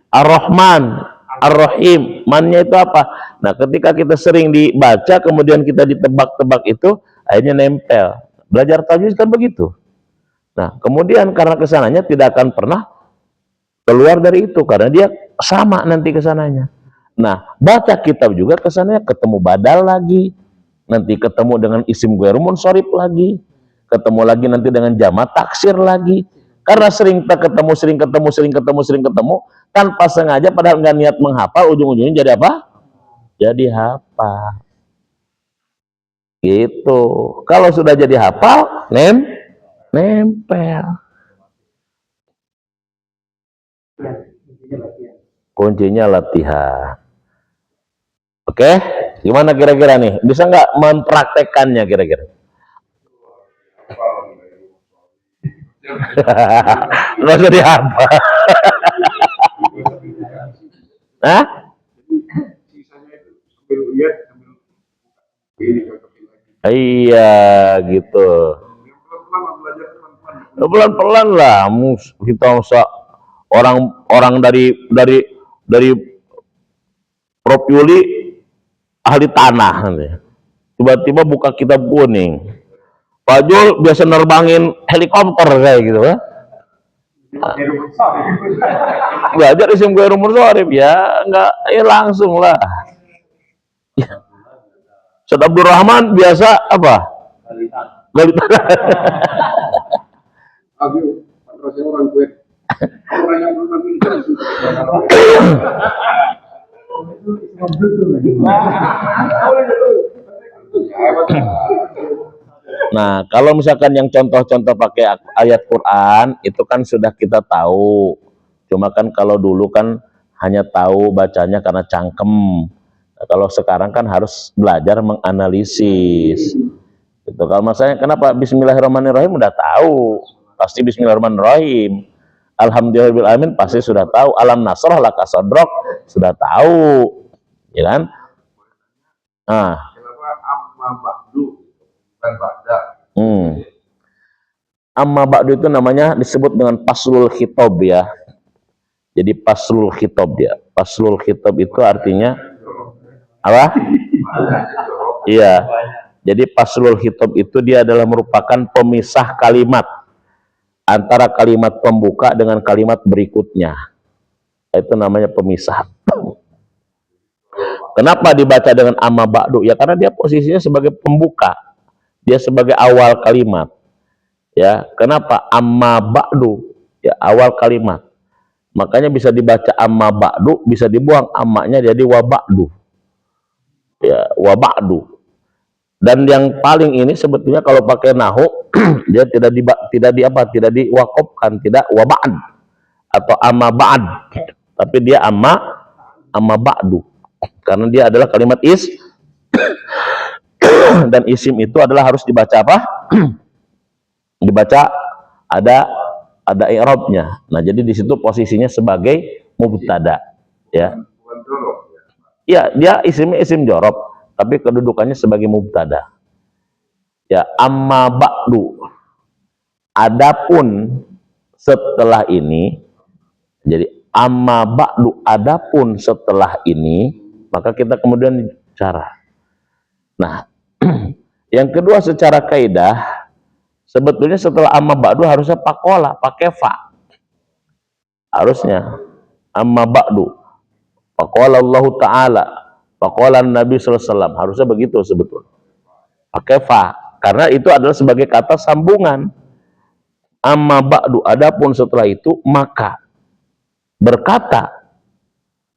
Speaker 1: Ar-Rahman, Ar-Rahim, man-nya itu apa? Nah, ketika kita sering dibaca kemudian kita ditebak-tebak itu akhirnya nempel. Belajar tajwid kan begitu. Nah, kemudian karena kesananya tidak akan pernah keluar dari itu karena dia sama nanti kesananya. Nah, baca kitab juga kesananya ketemu badal lagi, nanti ketemu dengan isim ghairu munsharif lagi, ketemu lagi nanti dengan jamak taksir lagi. Karena sering ketemu tanpa sengaja padahal nggak niat menghafal, ujung-ujungnya jadi apa? Jadi hafal. Gitu. Kalau sudah jadi hafal, nempel. Kuncinya latihan. Oke, gimana kira-kira nih? Bisa nggak mempraktekannya kira-kira? Nggak usah dihafal. Hah? Iya, gitu. Pelan-pelan lah, kita usah orang dari Prof Yuli ahli tanah, tiba-tiba buka kitab kuning. Pak Jul biasa nerbangin helikopter kayak gitu kan? Belajar isim ghairu munsharif ya nggak, langsung lah. Ustaz Abdul Rahman biasa apa? Gali tanah.
Speaker 2: Orang kuat. Orang yang belum
Speaker 1: Nah, kalau misalkan yang contoh-contoh pakai ayat Quran itu kan sudah kita tahu. Cuma kan kalau dulu kan hanya tahu bacanya karena cangkem. Nah, kalau sekarang kan harus belajar menganalisis. Gitu. Kalau masalahnya kenapa Bismillahirrahmanirrahim udah tahu, pasti Bismillahirrahmanirrahim. Alhamdulillahirrahmanirrahim pasti sudah tahu. Alam nasrah laka sadrak sudah tahu, ya kan? Nah,
Speaker 2: amma ba'du bukan ba'da.
Speaker 1: Amma ba'du itu namanya disebut dengan paslul khitab ya. Jadi paslul khitab dia. Paslul khitab itu artinya apa? Iya. Jadi paslul khitab itu dia adalah merupakan pemisah kalimat antara kalimat pembuka dengan kalimat berikutnya. Itu namanya pemisah. Kenapa dibaca dengan amma ba'du? Ya karena dia posisinya sebagai pembuka. Dia sebagai awal kalimat. Ya, kenapa amma ba'du? Ya, awal kalimat. Makanya bisa dibaca amma ba'du, bisa dibuang ammanya jadi wa ba'du. Ya, wa ba'du. Dan yang paling ini sebetulnya kalau pakai nahu dia tidak diwakafkan, tidak waba'ad atau amma ba'd, tapi dia amma ba'du, karena dia adalah kalimat dan isim itu adalah harus dibaca apa? Dibaca ada i'rabnya. Nah, jadi di situ posisinya sebagai mubtada, ya.
Speaker 2: Bukan jorok ya.
Speaker 1: Ya, dia isim jorob, tapi kedudukannya sebagai mubtada. Ya, amma ba'du. Adapun setelah ini, jadi amma ba'du, adapun setelah ini, maka kita kemudian bicara. Nah, yang kedua secara kaidah, sebetulnya setelah amma ba'du harusnya pakola, pakai fa. Harusnya amma ba'du. Pakola Allah Ta'ala, pakola Nabi SAW. Harusnya begitu sebetulnya. Pakai fa. Karena itu adalah sebagai kata sambungan. Amma ba'du, adapun setelah itu, maka berkata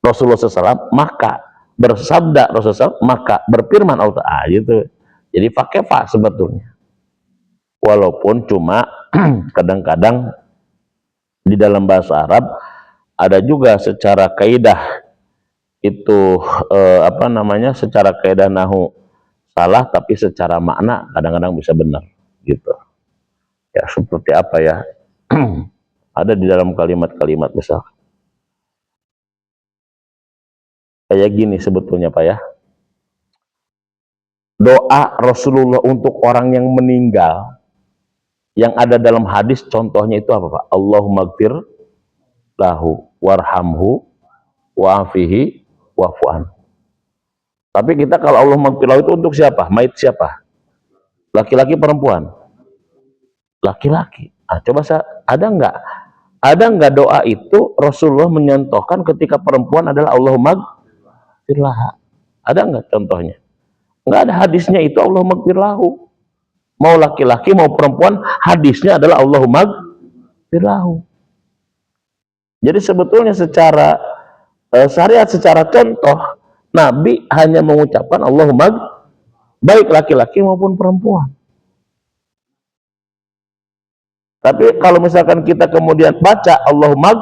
Speaker 1: Rasulullah SAW, maka bersabda Rasulullah SAW, maka berfirman Allah Ta'ala, gitu. Jadi pakai fa sebetulnya. Walaupun cuma kadang-kadang di dalam bahasa Arab ada juga secara kaidah itu secara kaidah nahu salah, tapi secara makna kadang-kadang bisa benar, gitu. Ya seperti apa ya? Ada di dalam kalimat-kalimat misal kayak gini sebetulnya Pak ya. Doa Rasulullah untuk orang yang meninggal yang ada dalam hadis, contohnya itu apa Pak? Allahumma gfir lahu warhamhu wa'afihi wa'fu'an. Tapi kita kalau Allahumma gfir lahu itu untuk siapa? Mayit siapa? Laki-laki perempuan? Laki-laki. Nah, coba ada nggak doa itu Rasulullah menyentuhkan ketika perempuan adalah Allahumma gfir laha? Ada nggak contohnya? Nggak ada hadisnya itu Allahumma gfir lahu. Mau laki-laki mau perempuan, hadisnya adalah Allahumma gfir lahu. Jadi sebetulnya secara syariat, secara contoh, Nabi hanya mengucapkan Allahumma, baik laki-laki maupun perempuan. Tapi kalau misalkan kita kemudian baca Allahumma,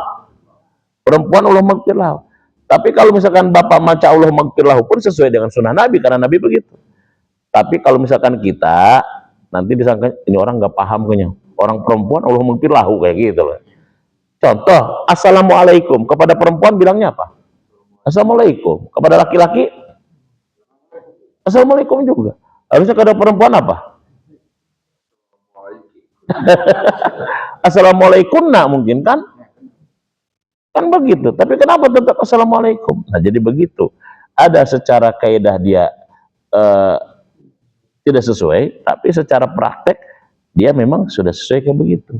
Speaker 1: perempuan Allahumma gfir lahu. Tapi kalau misalkan bapak baca Allahumma gfir lahu pun sesuai dengan sunnah Nabi, karena Nabi begitu. Tapi kalau misalkan kita nanti disangka ini orang nggak paham kayaknya, orang perempuan Allahumma gfir lahu kayak gitu loh. Contoh, assalamualaikum, kepada perempuan bilangnya apa? Assalamualaikum. Kepada laki-laki assalamualaikum juga. Harusnya kepada perempuan apa? Assalamualaikum nak mungkin kan begitu. Tapi kenapa tetap assalamualaikum? Nah, jadi begitu. Ada secara kaidah dia tidak sesuai, tapi secara praktek dia memang sudah sesuai kayak begitu.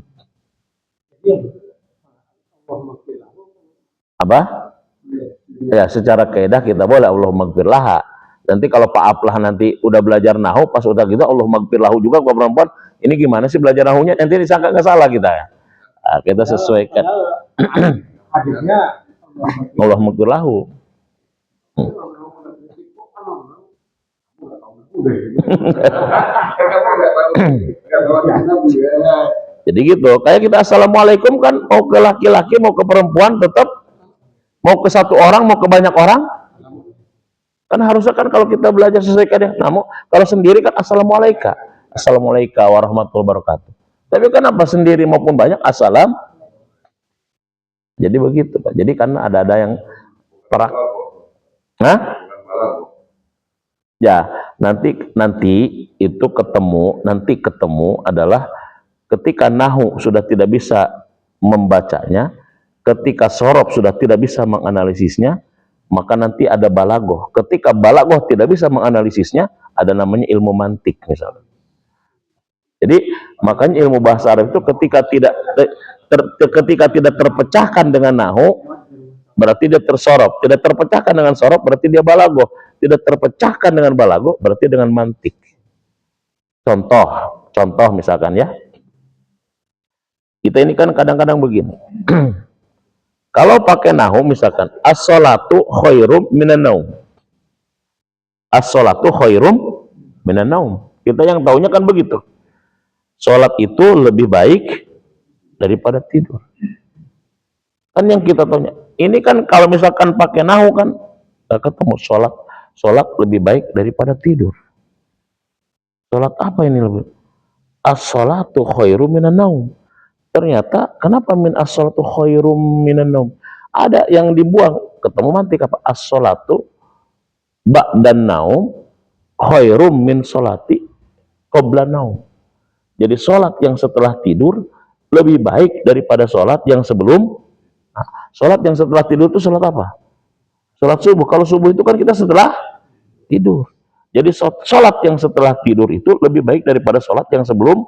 Speaker 1: Apa? Ya, secara kaidah kita boleh Allahumma gfir laha. Nanti kalau Pak Aplah nanti udah belajar nahu, pas udah gitu Allahumma gfir lahu juga ke perempuan, ini gimana sih belajar nahunya? Nanti disangka nggak salah kita ya. Nah, kita sesuaikan.
Speaker 3: Hadisnya
Speaker 1: Allahumma gfir lahu. Jadi gitu, kayak kita assalamualaikum kan, mau ke laki-laki mau ke perempuan tetap, mau ke satu orang mau ke banyak orang kan harusnya kan kalau kita belajar sesuai kaidah. Namun kalau sendiri kan assalamualaikum warahmatullahi wabarakatuh. Tapi kenapa sendiri maupun banyak assalam? Jadi begitu Pak. Jadi karena ada yang perak. Hah? Ya, nanti itu ketemu adalah ketika nahu sudah tidak bisa membacanya, ketika sorob sudah tidak bisa menganalisisnya, maka nanti ada balagoh. Ketika balagoh tidak bisa menganalisisnya, ada namanya ilmu mantik misalnya. Jadi makanya ilmu bahasa Arab itu ketika tidak terpecahkan dengan nahu, berarti dia tersorop. Tidak terpecahkan dengan sorop, berarti dia balagoh. Tidak terpecahkan dengan balagoh, berarti dengan mantik. Contoh misalkan ya. Kita ini kan kadang-kadang begini. Kalau pakai nahu misalkan as-sholatu khairum minan naum. As-sholatu khairum minan naum. Kita yang taunya kan begitu. Sholat itu lebih baik daripada tidur. Kan yang kita taunya. Ini kan kalau misalkan pakai nahu kan ketemu sholat lebih baik daripada tidur. Sholat apa ini lebih? As-sholatu khairum minan naum. Ternyata kenapa min as-sholatu khairum minan naum? Ada yang dibuang, ketemu mantik apa? As-sholatu ba'dan naum khairum min sholati qabla naum. Jadi sholat yang setelah tidur lebih baik daripada sholat yang sebelum. Nah, sholat yang setelah tidur itu sholat apa? Sholat subuh. Kalau subuh itu kan kita setelah tidur. Jadi sholat yang setelah tidur itu lebih baik daripada sholat yang sebelum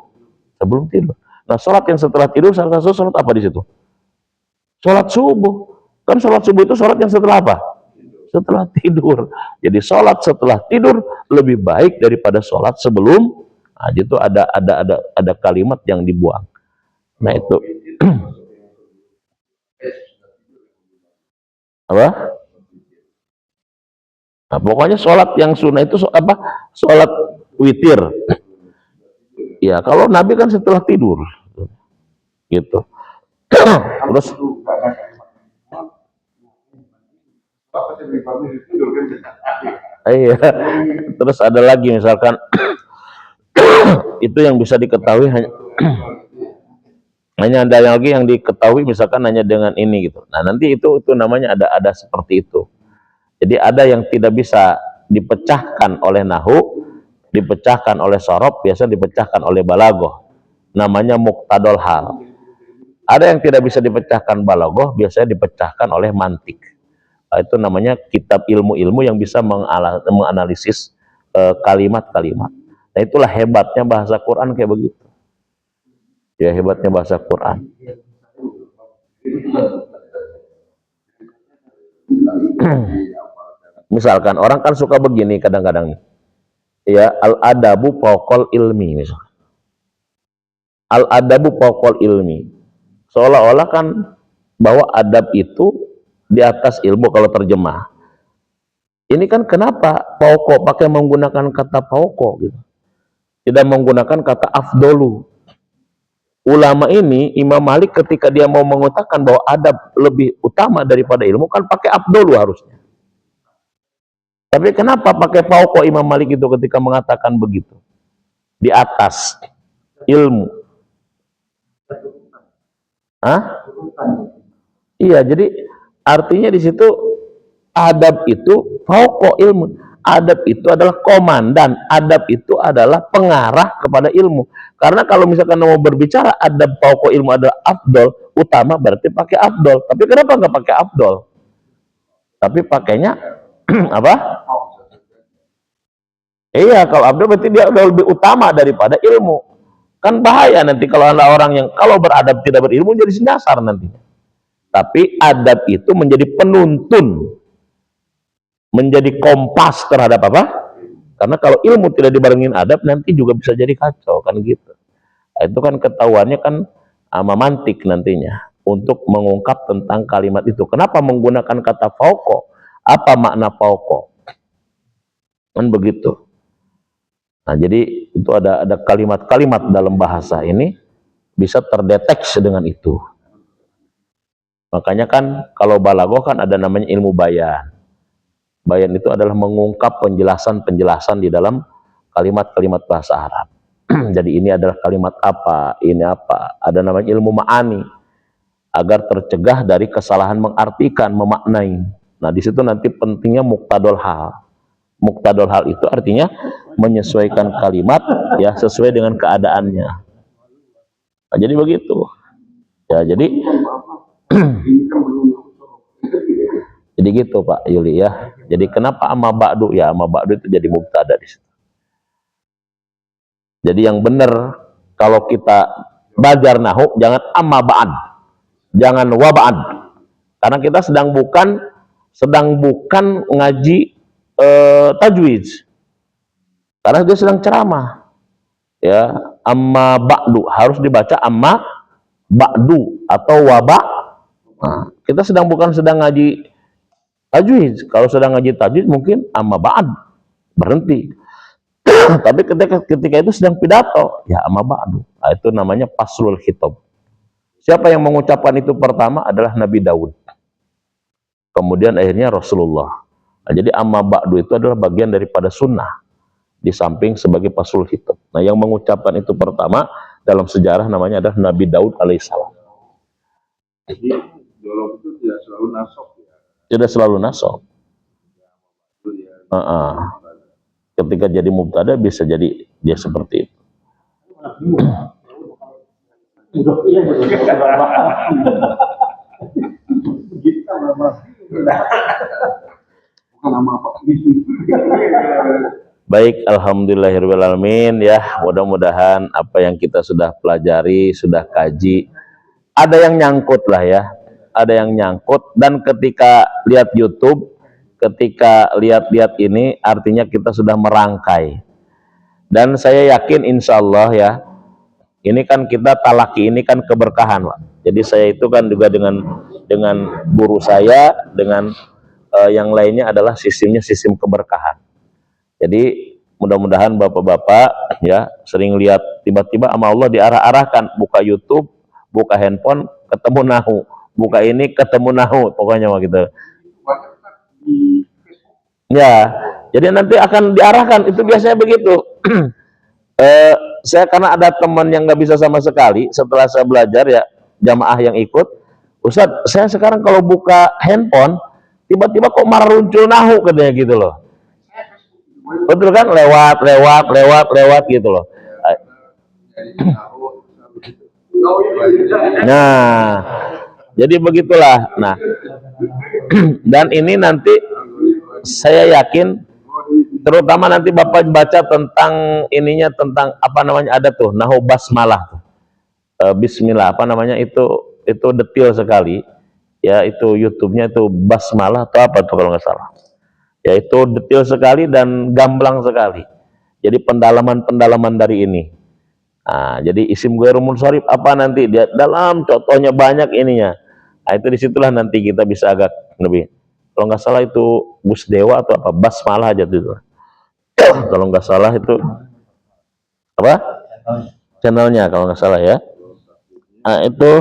Speaker 1: tidur. Nah, sholat yang setelah tidur salah satu sholat apa di situ? Sholat subuh. Kan sholat subuh itu sholat yang setelah apa? Setelah tidur. Jadi sholat setelah tidur lebih baik daripada sholat sebelum. Nah, itu ada kalimat yang dibuang. Nah, itu apa? Nah, pokoknya sholat yang sunnah itu apa? Sholat witir. Ya, kalau Nabi kan setelah tidur, gitu. Terus, iya. Terus ada lagi misalkan itu yang bisa diketahui hanya ada lagi yang diketahui misalkan hanya dengan ini gitu. Nah, nanti itu namanya ada seperti itu. Jadi ada yang tidak bisa dipecahkan oleh nahu, dipecahkan oleh sorob, biasa dipecahkan oleh balagoh. Namanya muqtadol hal. Ada yang tidak bisa dipecahkan balagoh, biasanya dipecahkan oleh mantik. Nah, itu namanya kitab ilmu-ilmu yang bisa menganalisis kalimat-kalimat. Nah, itulah hebatnya bahasa Quran kayak begitu. Ya, hebatnya bahasa Quran. Misalkan orang kan suka begini kadang-kadang, ya, al-adabu fauqal ilmi misalkan. Al-adabu fauqal ilmi. Seolah-olah kan bahwa adab itu di atas ilmu kalau terjemah. Ini kan kenapa fauqa pakai menggunakan kata fauqa gitu. Tidak menggunakan kata afdolu. Ulama ini, Imam Malik ketika dia mau mengatakan bahwa adab lebih utama daripada ilmu, kan pakai afdolu harusnya. Tapi kenapa pakai fauqa Imam Malik itu ketika mengatakan begitu? Di atas ilmu. Hah? Iya, jadi artinya di situ adab itu fauqa ilmu. Adab itu adalah komandan, adab itu adalah pengarah kepada ilmu. Karena kalau misalkan mau berbicara adab fauqa ilmu adalah afdol, utama berarti pakai afdol. Tapi kenapa nggak pakai afdol? Tapi pakainya apa? Iya, kalau afdol berarti dia udah lebih utama daripada ilmu. Kan bahaya nanti kalau ada orang yang kalau beradab tidak berilmu jadi nyasar nantinya. Tapi adab itu menjadi penuntun, menjadi kompas terhadap apa? Karena kalau ilmu tidak dibarengin adab nanti juga bisa jadi kacau kan gitu. Nah, itu kan ketahuannya kan mantik nantinya untuk mengungkap tentang kalimat itu. Kenapa menggunakan kata fauqa? Apa makna fauqa? Kan begitu. Nah, jadi itu ada kalimat-kalimat dalam bahasa ini bisa terdeteksi dengan itu. Makanya kan kalau balaghah kan ada namanya ilmu bayan. Bayan itu adalah mengungkap penjelasan-penjelasan di dalam kalimat-kalimat bahasa Arab. Jadi ini adalah kalimat apa, ini apa. Ada namanya ilmu ma'ani agar tercegah dari kesalahan mengartikan, memaknai. Nah, di situ nanti pentingnya muqtadol hal. Muqtadol hal itu artinya menyesuaikan kalimat ya sesuai dengan keadaannya. Nah, jadi begitu. Ya, jadi jadi gitu Pak Yuli ya. Jadi kenapa amma ba'du? Ya, amma ba'du itu jadi mubtada di situ. Jadi yang benar kalau kita belajar nahu jangan amma ba'd. Jangan wa ba'd. Karena kita sedang bukan ngaji tajwid. Karena dia sedang ceramah. Ya, amma ba'du harus dibaca amma ba'du atau wa ba'. Nah, kita bukan sedang ngaji tajwid. Kalau sedang ngaji tajwid mungkin amma ba'd berhenti. Tapi ketika itu sedang pidato, ya amma ba'du. Nah, itu namanya faslul khitab. Siapa yang mengucapkan itu pertama adalah Nabi Daud. Kemudian akhirnya Rasulullah. Nah, jadi amma ba'du itu adalah bagian daripada sunnah. Di samping sebagai faslul khitab. Nah, yang mengucapkan itu pertama dalam sejarah namanya adalah Nabi Daud alaihissalam.
Speaker 2: Jadi dialog itu tidak selalu nasab ya.
Speaker 1: Tidak selalu nasab. Ketika jadi mubtada bisa jadi dia seperti itu.
Speaker 2: Bukan nama apa.
Speaker 1: Baik, alhamdulillahirrahmanirrahim ya. Mudah-mudahan apa yang kita sudah pelajari, sudah kaji, ada yang nyangkut lah ya. Ada yang nyangkut, dan ketika lihat YouTube, ketika lihat-lihat ini artinya kita sudah merangkai. Dan saya yakin insya Allah ya, ini kan kita talaki ini kan keberkahan Pak. Jadi saya itu kan juga dengan guru saya, dengan yang lainnya adalah sistemnya sistem keberkahan. Jadi mudah-mudahan bapak-bapak ya sering lihat tiba-tiba sama Allah diarah-arahkan, buka YouTube, buka handphone, ketemu nahu, buka ini ketemu nahu, pokoknya mah gitu. Ya, jadi nanti akan diarahkan, itu biasanya begitu. Saya karena ada teman yang nggak bisa sama sekali, setelah saya belajar ya jamaah yang ikut, Ustadz, saya sekarang kalau buka handphone tiba-tiba kok maruncul nahu katanya gitu loh. Betul kan, lewat gitu loh. Nah, jadi begitulah. Nah, dan ini nanti saya yakin, terutama nanti Bapak baca tentang ininya, tentang apa namanya, ada tuh nahu basmalah tuh. Bismillah apa namanya, itu detail sekali ya, itu YouTube-nya itu basmalah atau apa tuh kalau nggak salah. Ya itu detail sekali dan gamblang sekali. Jadi pendalaman dari ini. Nah, jadi isim ghairul munsharif apa nanti dia dalam contohnya banyak ininya. Nah, itu disitulah nanti kita bisa agak lebih. Kalau nggak salah itu Gus Dewa atau apa, basmalah aja tuh. Kalau nggak salah itu apa? Channelnya kalau nggak salah ya. Nah, itu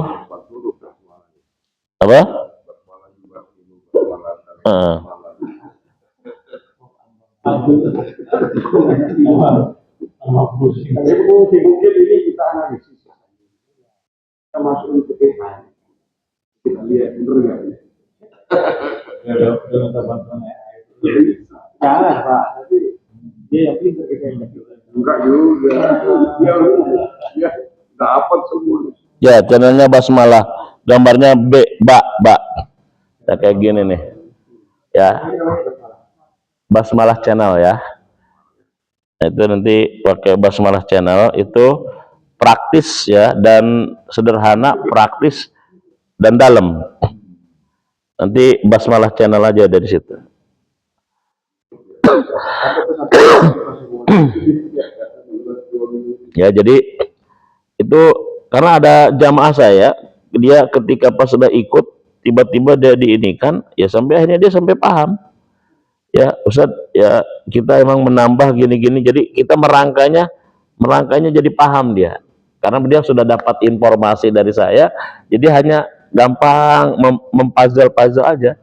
Speaker 1: apa?
Speaker 2: Mungkin ini kita analisis. Kita masukin ke PH. Kita lihat bener nggak ini.
Speaker 3: Jangan Pak, nanti dia yang pintar kita yang
Speaker 2: Enggak juga. Ya, dapat semua.
Speaker 1: Ya, channelnya basmalah, gambarnya ba. Ya kayak gini nih. Ya. Basmalah channel ya. Nah, itu nanti pakai basmalah channel, itu praktis ya, dan sederhana, praktis dan dalam. Nanti basmalah channel aja dari situ. Ya, jadi itu karena ada jamaah saya, dia ketika pas sudah ikut tiba-tiba dia diinikan, ya sampai akhirnya dia sampai paham. Ya Ustadz, ya kita emang menambah gini-gini, jadi kita merangkanya jadi paham dia, karena dia sudah dapat informasi dari saya, jadi hanya gampang mempuzzle aja,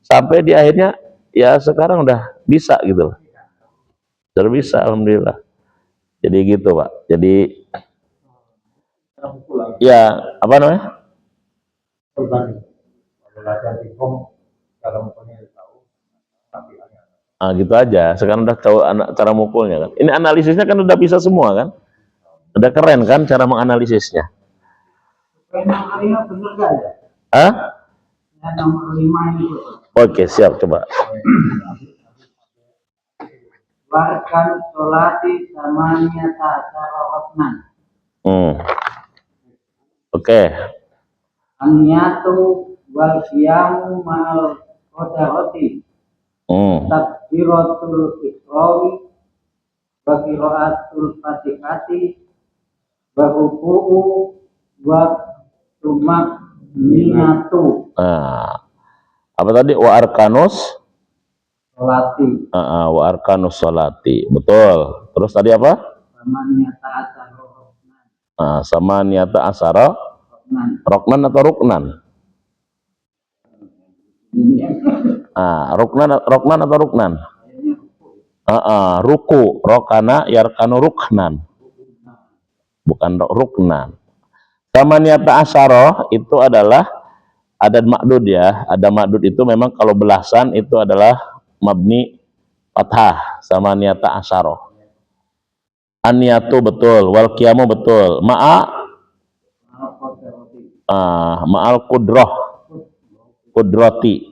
Speaker 1: sampai di akhirnya ya sekarang udah bisa gitu, sudah bisa, alhamdulillah. Jadi gitu Pak, jadi ya apa namanya, nah, gitu aja. Sekarang udah tahu cara mukulnya kan. Ini analisisnya kan udah bisa semua kan. Udah keren kan cara menganalisisnya.
Speaker 3: Nomor 5 benar gak ya?
Speaker 1: Hah?
Speaker 3: Ya, nomor 5 ini.
Speaker 1: Oke, siap, coba.
Speaker 3: Warkan sholati samanya ta'asyara waknan.
Speaker 1: Oke.
Speaker 3: An-niyatu wal qiyamu ma'al qadarati. Takbiratul ikrawi wa qiraatul fatihati wa ruku'u wa tumakninatu.
Speaker 1: Nah, apa tadi? Wa arkanus
Speaker 3: sholati
Speaker 1: Wa arkanus sholati. Betul. Terus tadi apa?
Speaker 3: samaniyata asyara ruknan.
Speaker 1: Sama niata asara roknan atau ruknan? Roknan atau ruknan? Ruku, rokana, yarkanu ruknan, bukan ruknan. Sama niata asara itu adalah adad ma'dud ya. Ada ma'dud itu memang kalau belasan itu adalah mabni fathah. Sama niata asara. An-niyatu betul, wal qiyamu betul. Ma'al kudrati.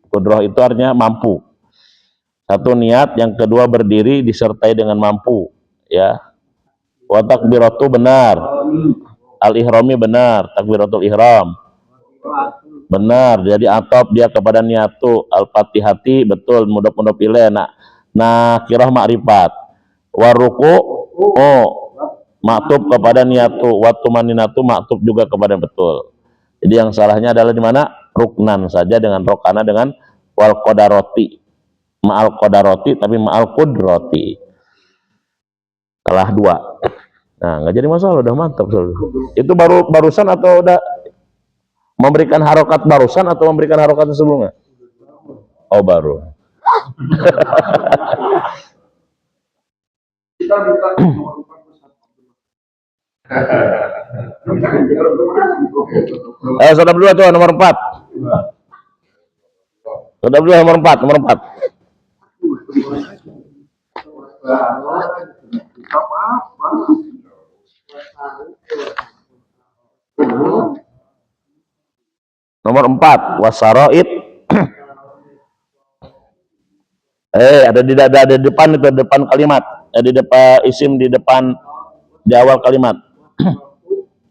Speaker 1: Kudroh itu artinya mampu. Satu niat, yang kedua berdiri disertai dengan mampu, ya. Wa takbiratu benar. Al-ihrami benar, takbiratul ihram. Benar, jadi atop dia kepada niatu. Al-fatihati betul, mudhaf ilaih. Nakirah ma'rifat. Waruku maktub kepada niatu, watumaninatu maktub juga kepada betul. Jadi yang salahnya adalah di mana? Ruknan saja dengan rokana dengan wal qadaroti. Ma'al qadaroti tapi ma'al qudrati. Salah dua. Nah, nggak jadi masalah, udah mantap. Itu barusan atau udah memberikan harokat barusan atau memberikan harokat sebelumnya? Oh, baru.
Speaker 2: Kita minta nomor 4.
Speaker 1: Sudah berdua tuh nomor 4. Sudah berdua nomor 4, nomor 4. Nomor 4, wasaroid. Ada di depan itu, depan kalimat. Di depan isim, di depan, di awal kalimat.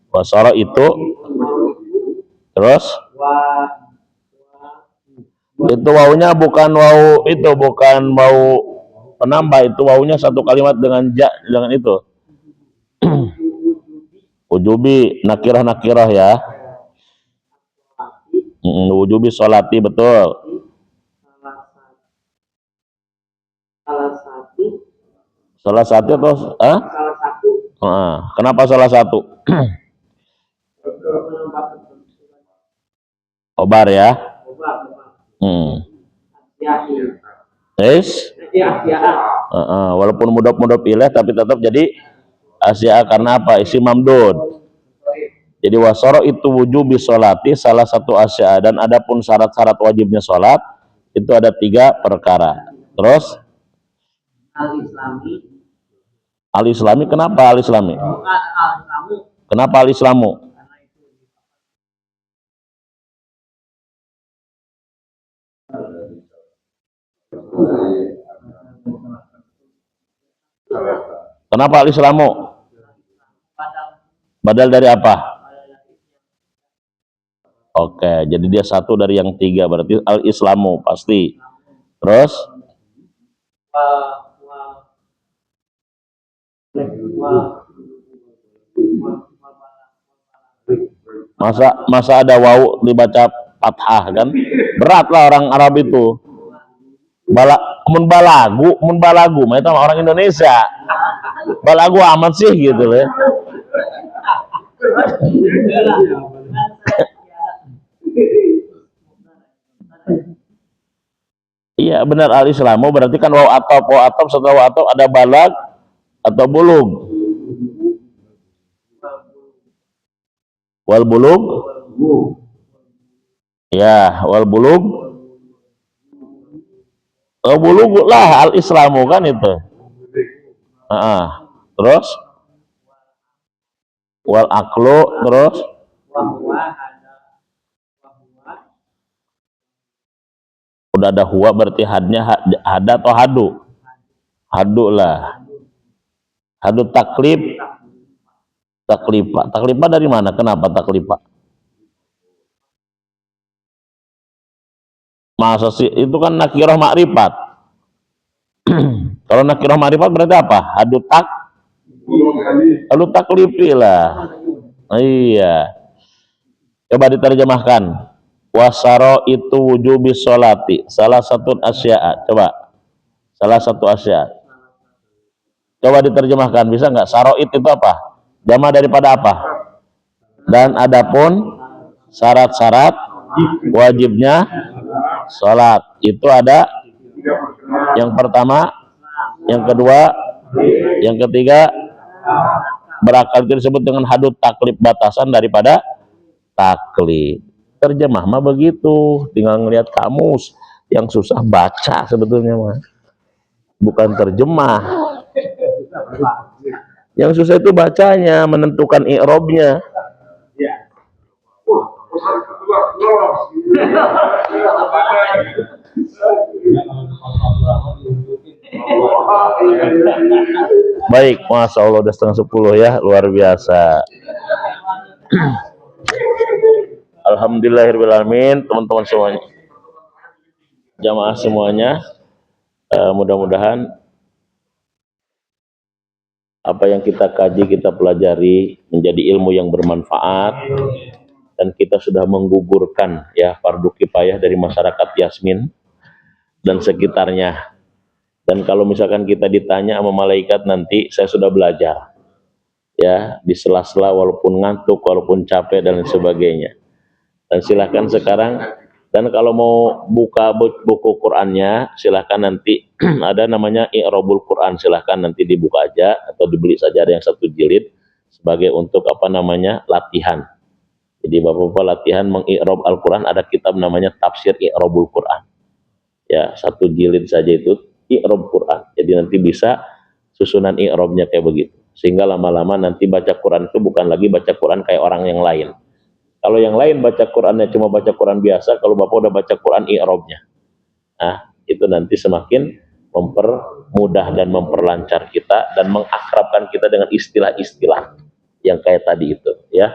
Speaker 1: Wasara itu, terus itu wawunya bukan wawu itu, bukan wawu penambah, itu wawunya satu kalimat dengan dengan itu. Wujubi nakirah ya. Wujubi sholati betul. Salah satu atau kenapa salah satu? Obar ya. Walaupun mudhaf ilaih tapi tetap jadi asya karena apa? Isim mamdud. Jadi wasoro itu wujubi sholati salah satu asya, dan adapun syarat-syarat wajibnya sholat itu ada 3 perkara. Terus al-islami, kenapa al-islami? Kenapa al-islamu? Kenapa al-islamu? Badal dari apa? Oke, jadi dia satu dari yang 3, berarti al-islamu pasti. Terus masa ada wawu dibaca fathah kan? Berat lah orang Arab itu. Balagu, itu orang Indonesia. Balagu amat sih gitu loh. Iya benar, al-islamu berarti kan waw atop, setelah waw atop ada balag atau bulug. Wal bulug ya, wal bulug bulug lah al-islamu kan itu. Terus wal aklu, terus udah ada huwa berarti hadnya hada atau hadu? Hadu lah. Hadu taklif. Taklifa dari mana? Kenapa taklifa? Masa sih itu kan nakirah ma'rifat. Kalau nakirah ma'rifat berarti apa? Hadu taklifi lah. Iya. Coba diterjemahkan. Wasaro itu wujubi sholati. Salah satu asya'a. Coba. Salah satu asya'a. Coba diterjemahkan. Bisa nggak? Saroid itu apa? Jama daripada apa? Dan adapun syarat-syarat wajibnya sholat. Itu ada yang pertama, yang kedua, yang ketiga, berakal itu disebut dengan hadut taklif, batasan daripada taklif. Terjemah mah begitu, tinggal ngelihat kamus yang susah baca sebetulnya mah. Bukan terjemah. Yang susah itu bacanya, menentukan i'rabnya. Baik, Masya Allah udah 9:30 ya, luar biasa. Alhamdulillahirrahmanirrahim, teman-teman semuanya, jamaah semuanya, mudah-mudahan apa yang kita kaji, kita pelajari menjadi ilmu yang bermanfaat, dan kita sudah menggugurkan ya fardu kifayah dari masyarakat Yasmin dan sekitarnya. Dan kalau misalkan kita ditanya sama malaikat nanti, saya sudah belajar ya, di sela-sela walaupun ngantuk, walaupun capek dan lain sebagainya. Dan silahkan sekarang, dan kalau mau buka buku Qur'annya, silahkan nanti ada namanya I'rabul Qur'an, silahkan nanti dibuka aja atau dibeli saja, ada yang 1 jilid sebagai untuk apa namanya latihan. Jadi bapak-bapak latihan mengi'rab Al-Quran, ada kitab namanya Tafsir I'rabul Qur'an ya, 1 jilid saja itu i'rab Quran. Jadi nanti bisa susunan i'rabnya kayak begitu, sehingga lama-lama nanti baca Quran itu bukan lagi baca Quran kayak orang yang lain. Kalau yang lain baca Qurannya cuma baca Quran biasa, kalau bapak udah baca Quran i'rabnya, nah itu nanti semakin mempermudah dan memperlancar kita dan mengakrabkan kita dengan istilah-istilah yang kayak tadi itu ya.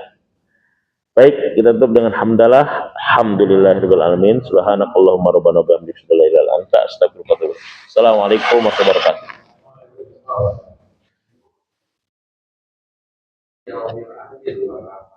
Speaker 1: Baik, kita tutup dengan hamdalah. Alhamdulillahirabbil alamin. Subhanakallahumma rabbana wa bihamdika asyhadu an la ilaha illa anta astaghfiruka wa atubu ilaik. Assalamualaikum warahmatullahi wabarakatuh.